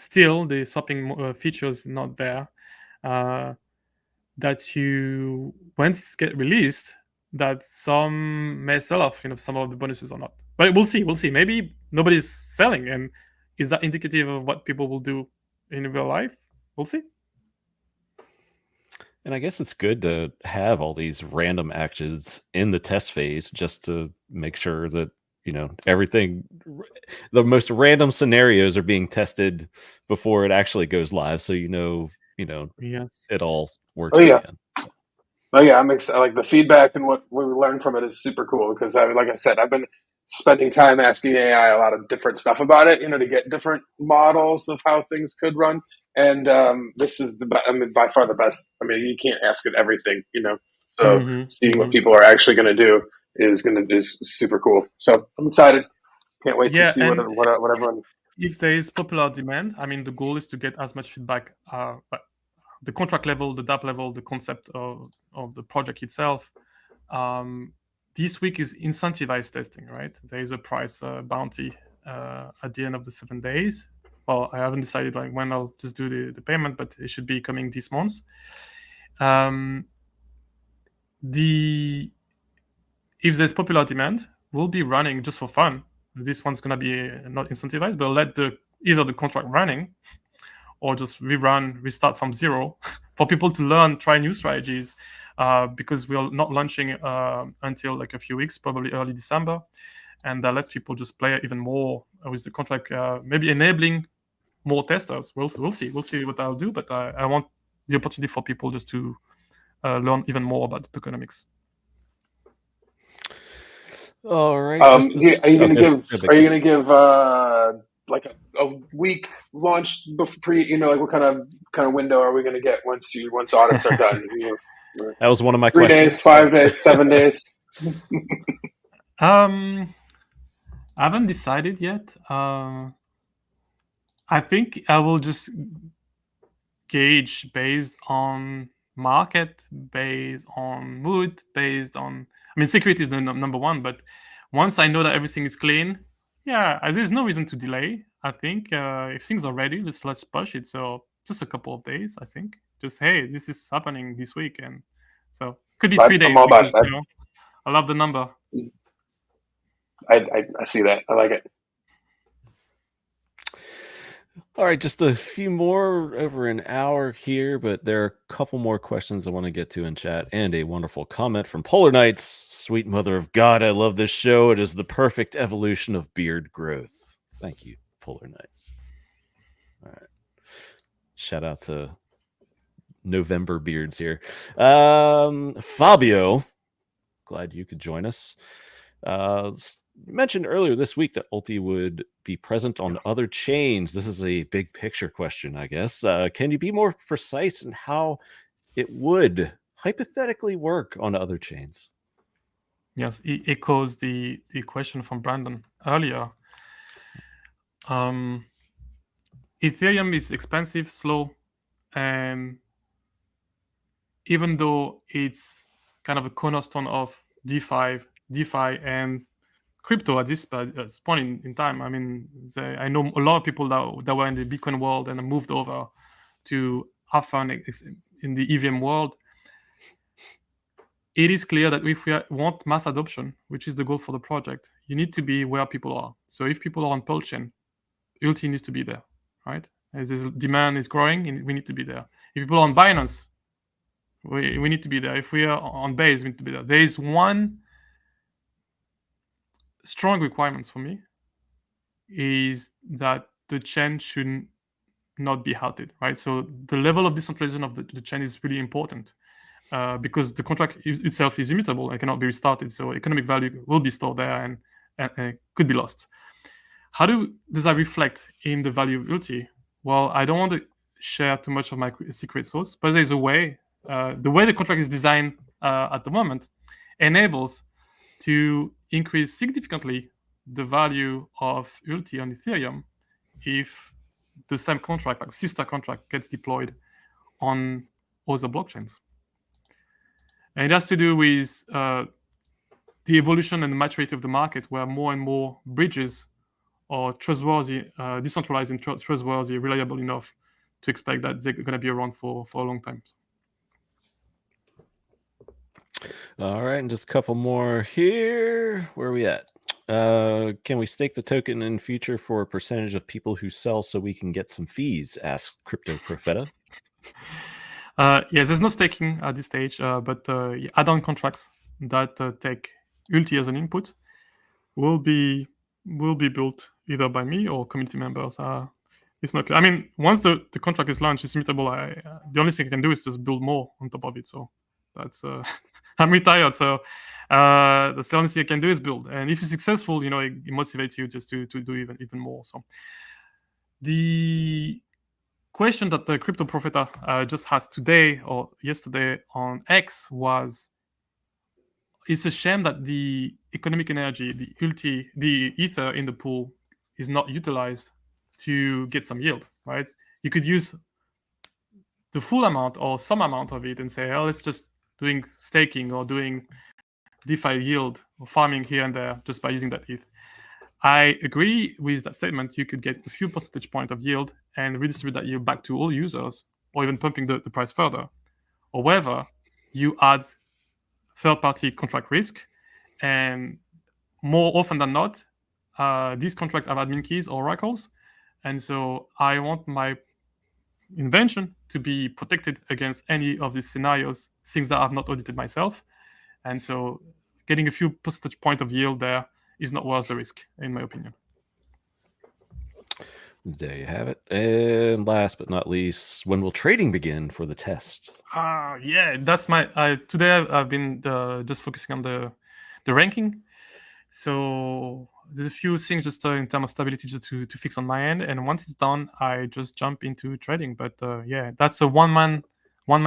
swapping feature is not there, that you once it get released, that some may sell off, some of the bonuses or not. But we'll see. We'll see. Maybe nobody's selling, and is that indicative of what people will do in real life? We'll see. And I guess it's good to have all these random actions in the test phase just to make sure that, everything, the most random scenarios are being tested before it actually goes live. So, Yes. it all works. Oh, yeah. Again. Oh yeah, I'm excited. Like the feedback and what we learned from it is super cool because like I said, I've been spending time asking AI a lot of different stuff about it, to get different models of how things could run. And this is by far the best. I mean, you can't ask it everything, So seeing what people are actually going to do is super cool. So I'm excited. Can't wait to see what everyone. If there is popular demand, the goal is to get as much feedback. The contract level, the DApp level, the concept of the project itself. This week is incentivized testing, right? There is a price bounty at the end of the 7 days. Well, I haven't decided when I'll just do the payment, but it should be coming this month. If there's popular demand, we'll be running just for fun. This one's gonna be not incentivized, but let either the contract running or just restart from zero for people to learn, try new strategies, because we're not launching until like a few weeks, probably early December. And that lets people just play even more with the contract, maybe enabling more testers. We'll see. We'll see what I'll do, but I want the opportunity for people just to learn even more about the tokenomics. All right. Are you going to give like a week launch pre? Like what kind of window are we going to get once audits are done? That was one of my 3 questions. days, 5 days, 7 days. I haven't decided yet. I think I will just gauge based on market, based on mood, based on. Security is the number one, but once I know that everything is clean, there's no reason to delay. I think if things are ready, let's push it. So just a couple of days, I think. Just hey, this is happening this week, and so could be 3 days because I love the number. I see that. I like it. All right, just a few more, over an hour here, but there are a couple more questions I want to get to in chat, and a wonderful comment from Polar Knights. Sweet mother of God, I love this show. It is the perfect evolution of beard growth. Thank you, Polar Knights. All right. Shout out to November beards here. Fabio, glad you could join us. Mentioned earlier this week that ULTI would be present on other chains. This is a big picture question, I guess. Can you be more precise in how it would hypothetically work on other chains? Yes, it echoes the question from Brandon earlier. Ethereum is expensive, slow, and even though it's kind of a cornerstone of DeFi and crypto at this point in time. I know a lot of people that were in the Bitcoin world and moved over to have fun in the EVM world. It is clear that if we want mass adoption, which is the goal for the project, you need to be where people are. So if people are on Pearl chain, ULTI needs to be there, right? As this demand is growing, we need to be there. If people are on Binance, we need to be there. If we are on Base, we need to be there. There is one strong requirements for me is that the chain should not be halted, right? So the level of decentralization of the chain is really important because the contract itself is immutable and cannot be restarted. So economic value will be stored there and could be lost. How does that reflect in the value of ULTI? Well, I don't want to share too much of my secret sauce, but there's a way. The way the contract is designed at the moment enables to increase significantly the value of ULTI on Ethereum if the same contract, like sister contract, gets deployed on other blockchains. And it has to do with the evolution and the maturity of the market, where more and more bridges are trustworthy, decentralized and trustworthy, reliable enough to expect that they're going to be around for a long time. All right, and just a couple more here. Where are we at? Can we stake the token in future for a percentage of people who sell so we can get some fees? Asked Crypto Profeta. Yes, there's no staking at this stage, but add-on contracts that take ULTI as an input will be built either by me or community members. It's not clear. I mean, once the contract is launched, it's immutable. The only thing I can do is just build more on top of it. So that's I'm retired, so that's the only thing I can do is build. And if you're successful, it motivates you just to do even more. So the question that the Crypto Profeta just asked today or yesterday on X was, it's a shame that the economic energy, the ULTI, the ether in the pool is not utilized to get some yield, right? You could use the full amount or some amount of it and say, oh, let's just doing staking or doing DeFi yield or farming here and there just by using that ETH. I agree with that statement. You could get a few percentage point of yield and redistribute that yield back to all users, or even pumping the price further. However, you add third-party contract risk, and more often than not, these contracts have admin keys or oracles, and so I want my invention to be protected against any of these scenarios, things that I've not audited myself, and so getting a few percentage point of yield there is not worth the risk, in my opinion. There you have it. And last but not least, when will trading begin for the test? Yeah, that's today I've been just focusing on the ranking. So there's a few things just in terms of stability just to fix on my end, and once it's done, I just jump into trading. But yeah, that's a one man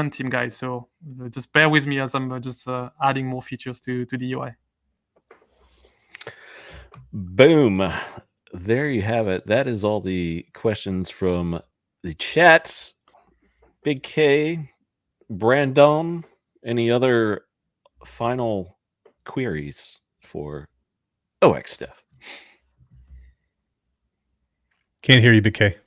team, guys. So just bear with me as I'm just adding more features to the UI. Boom. There you have it. That is all the questions from the chat. Big K, Brandon, any other final queries for OX Steph? Can't hear you, Big K.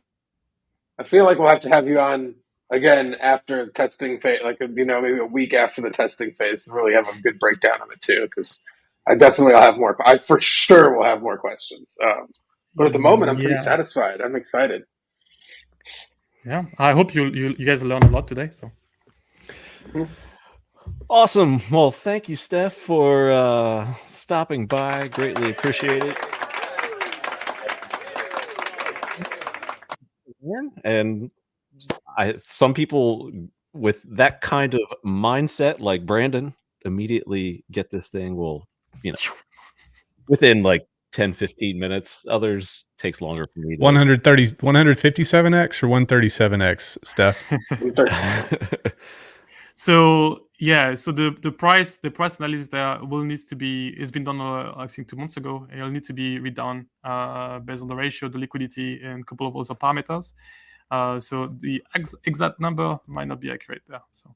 I feel like we'll have to have you on again after testing phase, like maybe a week after the testing phase, to really have a good breakdown of it too. Because I'll have more. I for sure will have more questions. But at the moment, I'm pretty satisfied. I'm excited. Yeah, I hope you guys learned a lot today. So awesome. Well, thank you, Steph, for stopping by. Greatly appreciate it. And some people with that kind of mindset, like Brandon, immediately get this thing. Will within like 10-15 minutes. Others takes longer for me. 157x or 137x, Steph? So yeah, so the price analysis there it's been done I think 2 months ago. It'll need to be redone based on the ratio, the liquidity, and a couple of other parameters. So the exact number might not be accurate there. So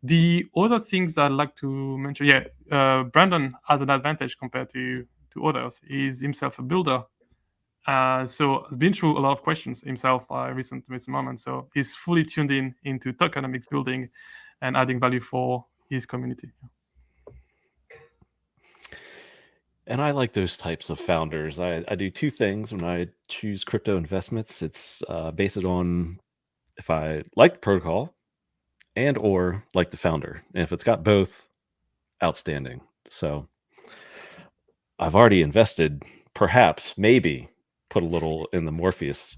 the other things I'd like to mention, Brandon has an advantage compared to others. He's himself a builder. So he's been through a lot of questions himself recent moments. So he's fully tuned into tokenomics building and adding value for his community. And I like those types of founders. I do two things when I choose crypto investments. It's based on if I like the protocol and or like the founder. And if it's got both, outstanding. So I've already invested, perhaps, maybe put a little in the Morpheus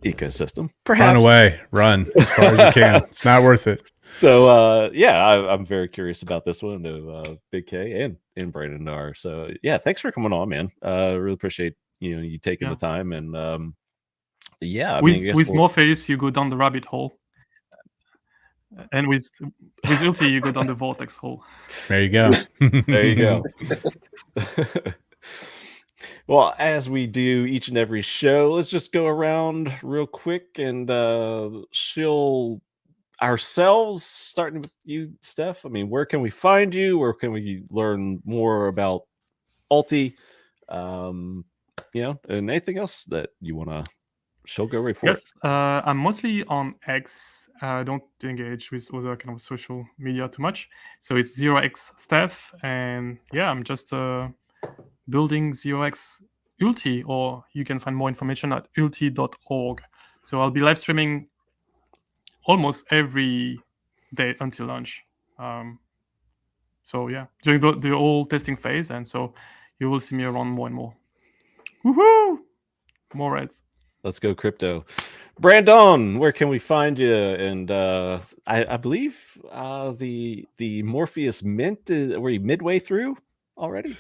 ecosystem. Perhaps. Run away. Run as far as you can. It's not worth it. So I'm very curious about this one to Big K and Brandon R. So yeah, thanks for coming on, man. Really appreciate you taking the time, and with Morpheus you go down the rabbit hole, and with ULTI you go down the vortex hole. There you go. There you go. Well, as we do each and every show, let's just go around real quick and shill ourselves, starting with you, Steph. I mean, where can we find you? Where can we learn more about ULTI? And anything else that you want to She'll go right for Yes, I'm mostly on X. I don't engage with other kind of social media too much. So it's 0x Steph, and yeah, I'm just building 0x ULTI, or you can find more information at ulti.org. So I'll be live streaming almost every day until launch. So yeah, during the whole testing phase, and so you will see me around more and more. Woohoo! More reds. Let's go crypto. Brandon, where can we find you? And I believe the Morpheus Mint, were you midway through already?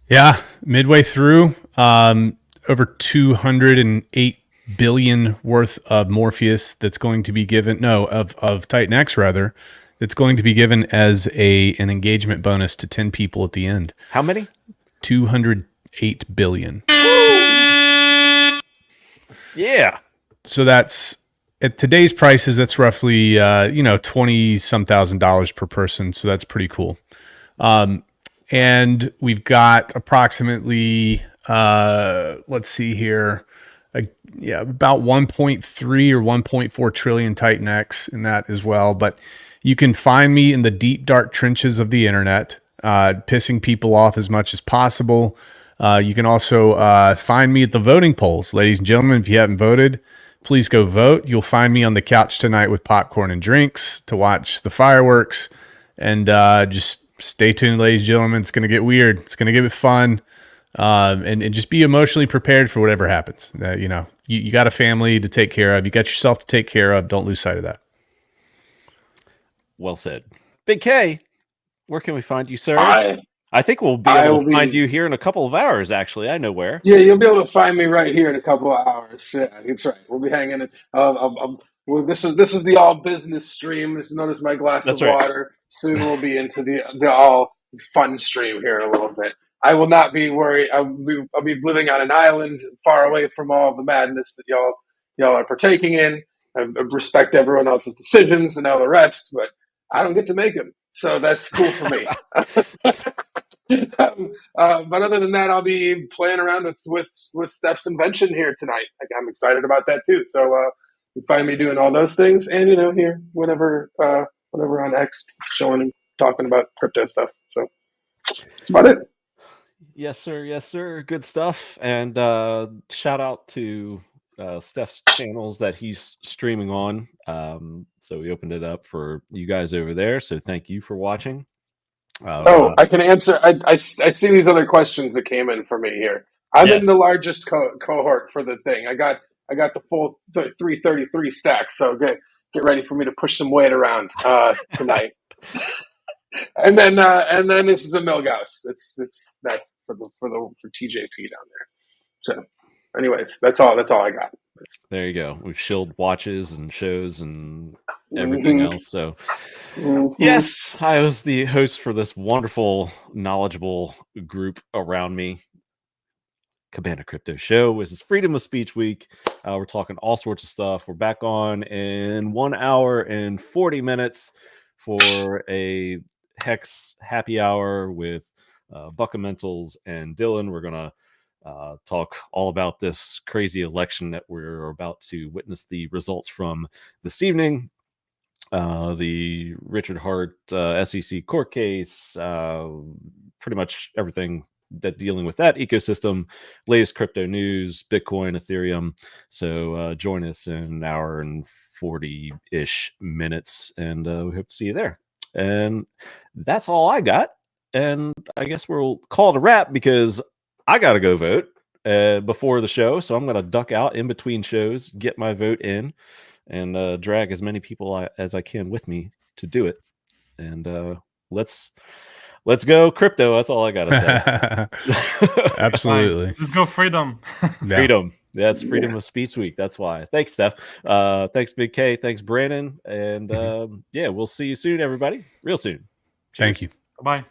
Yeah, midway through. Over 208 billion worth of Morpheus that's going to be given. No, of Titan X rather. That's going to be given as an engagement bonus to 10 people at the end. How many? 208 billion. Yeah. So that's at today's prices. That's roughly 20 some $1,000s per person. So that's pretty cool. And we've got approximately let's see here, about 1.3 or 1.4 trillion Titan X in that as well. But you can find me in the deep dark trenches of the internet, pissing people off as much as possible. You can also find me at the voting polls. Ladies and gentlemen, if you haven't voted, please go vote. You'll find me on the couch tonight with popcorn and drinks to watch the fireworks. And just stay tuned, ladies and gentlemen. It's going to get weird. It's going to get fun. And just be emotionally prepared for whatever happens. You got a family to take care of. You got yourself to take care of. Don't lose sight of that. Well said. Big K, where can we find you, sir? I think we'll be able to find you here in a couple of hours, actually. I know where. Yeah, you'll be able to find me right here in a couple of hours. Yeah, that's right. We'll be hanging in. This is the all business stream. This is known as my glass of water. Soon we'll be into the all fun stream here in a little bit. I will not be worried. I'll be living on an island far away from all the madness that y'all are partaking in. I respect everyone else's decisions and all the rest, but I don't get to make them, so that's cool for me. But other than that, I'll be playing around with Steph's invention here tonight. I'm excited about that too. So you find me doing all those things, and here whenever on X, showing and talking about crypto stuff. So that's about it. Yes, sir. Yes, sir. Good stuff. And shout out to Steph's channels that he's streaming on. So we opened it up for you guys over there. So thank you for watching. I can answer. I see these other questions that came in for me here. I'm in the largest cohort for the thing. I got the full 333 stacks. So get ready for me to push some weight around tonight. and then this is a Milgauss. That's for TJP down there. So, anyways, that's all I got. There you go. We've shilled watches and shows and everything else. So, yes, I was the host for this wonderful, knowledgeable group around me. CabanaCrypto Show. This is Freedom of Speech Week. We're talking all sorts of stuff. We're back on in 1 hour and 40 minutes for a Hex happy hour with Buckamentals and Dylan. We're going to talk all about this crazy election that we're about to witness the results from this evening. The Richard Hart SEC court case, pretty much everything that dealing with that ecosystem, latest crypto news, Bitcoin, Ethereum. So join us in an hour and 40-ish minutes, and we hope to see you there. And that's all I got. And I guess we'll call it a wrap because I got to go vote before the show. So I'm going to duck out in between shows, get my vote in, and drag as many people as I can with me to do it. And let's go crypto. That's all I got to say. Absolutely. Let's go freedom. Freedom. That's Freedom of Speech Week. That's why. Thanks, Steph. Thanks, Big K. Thanks, Brandon. And yeah, we'll see you soon, everybody. Real soon. Cheers. Thank you. Bye.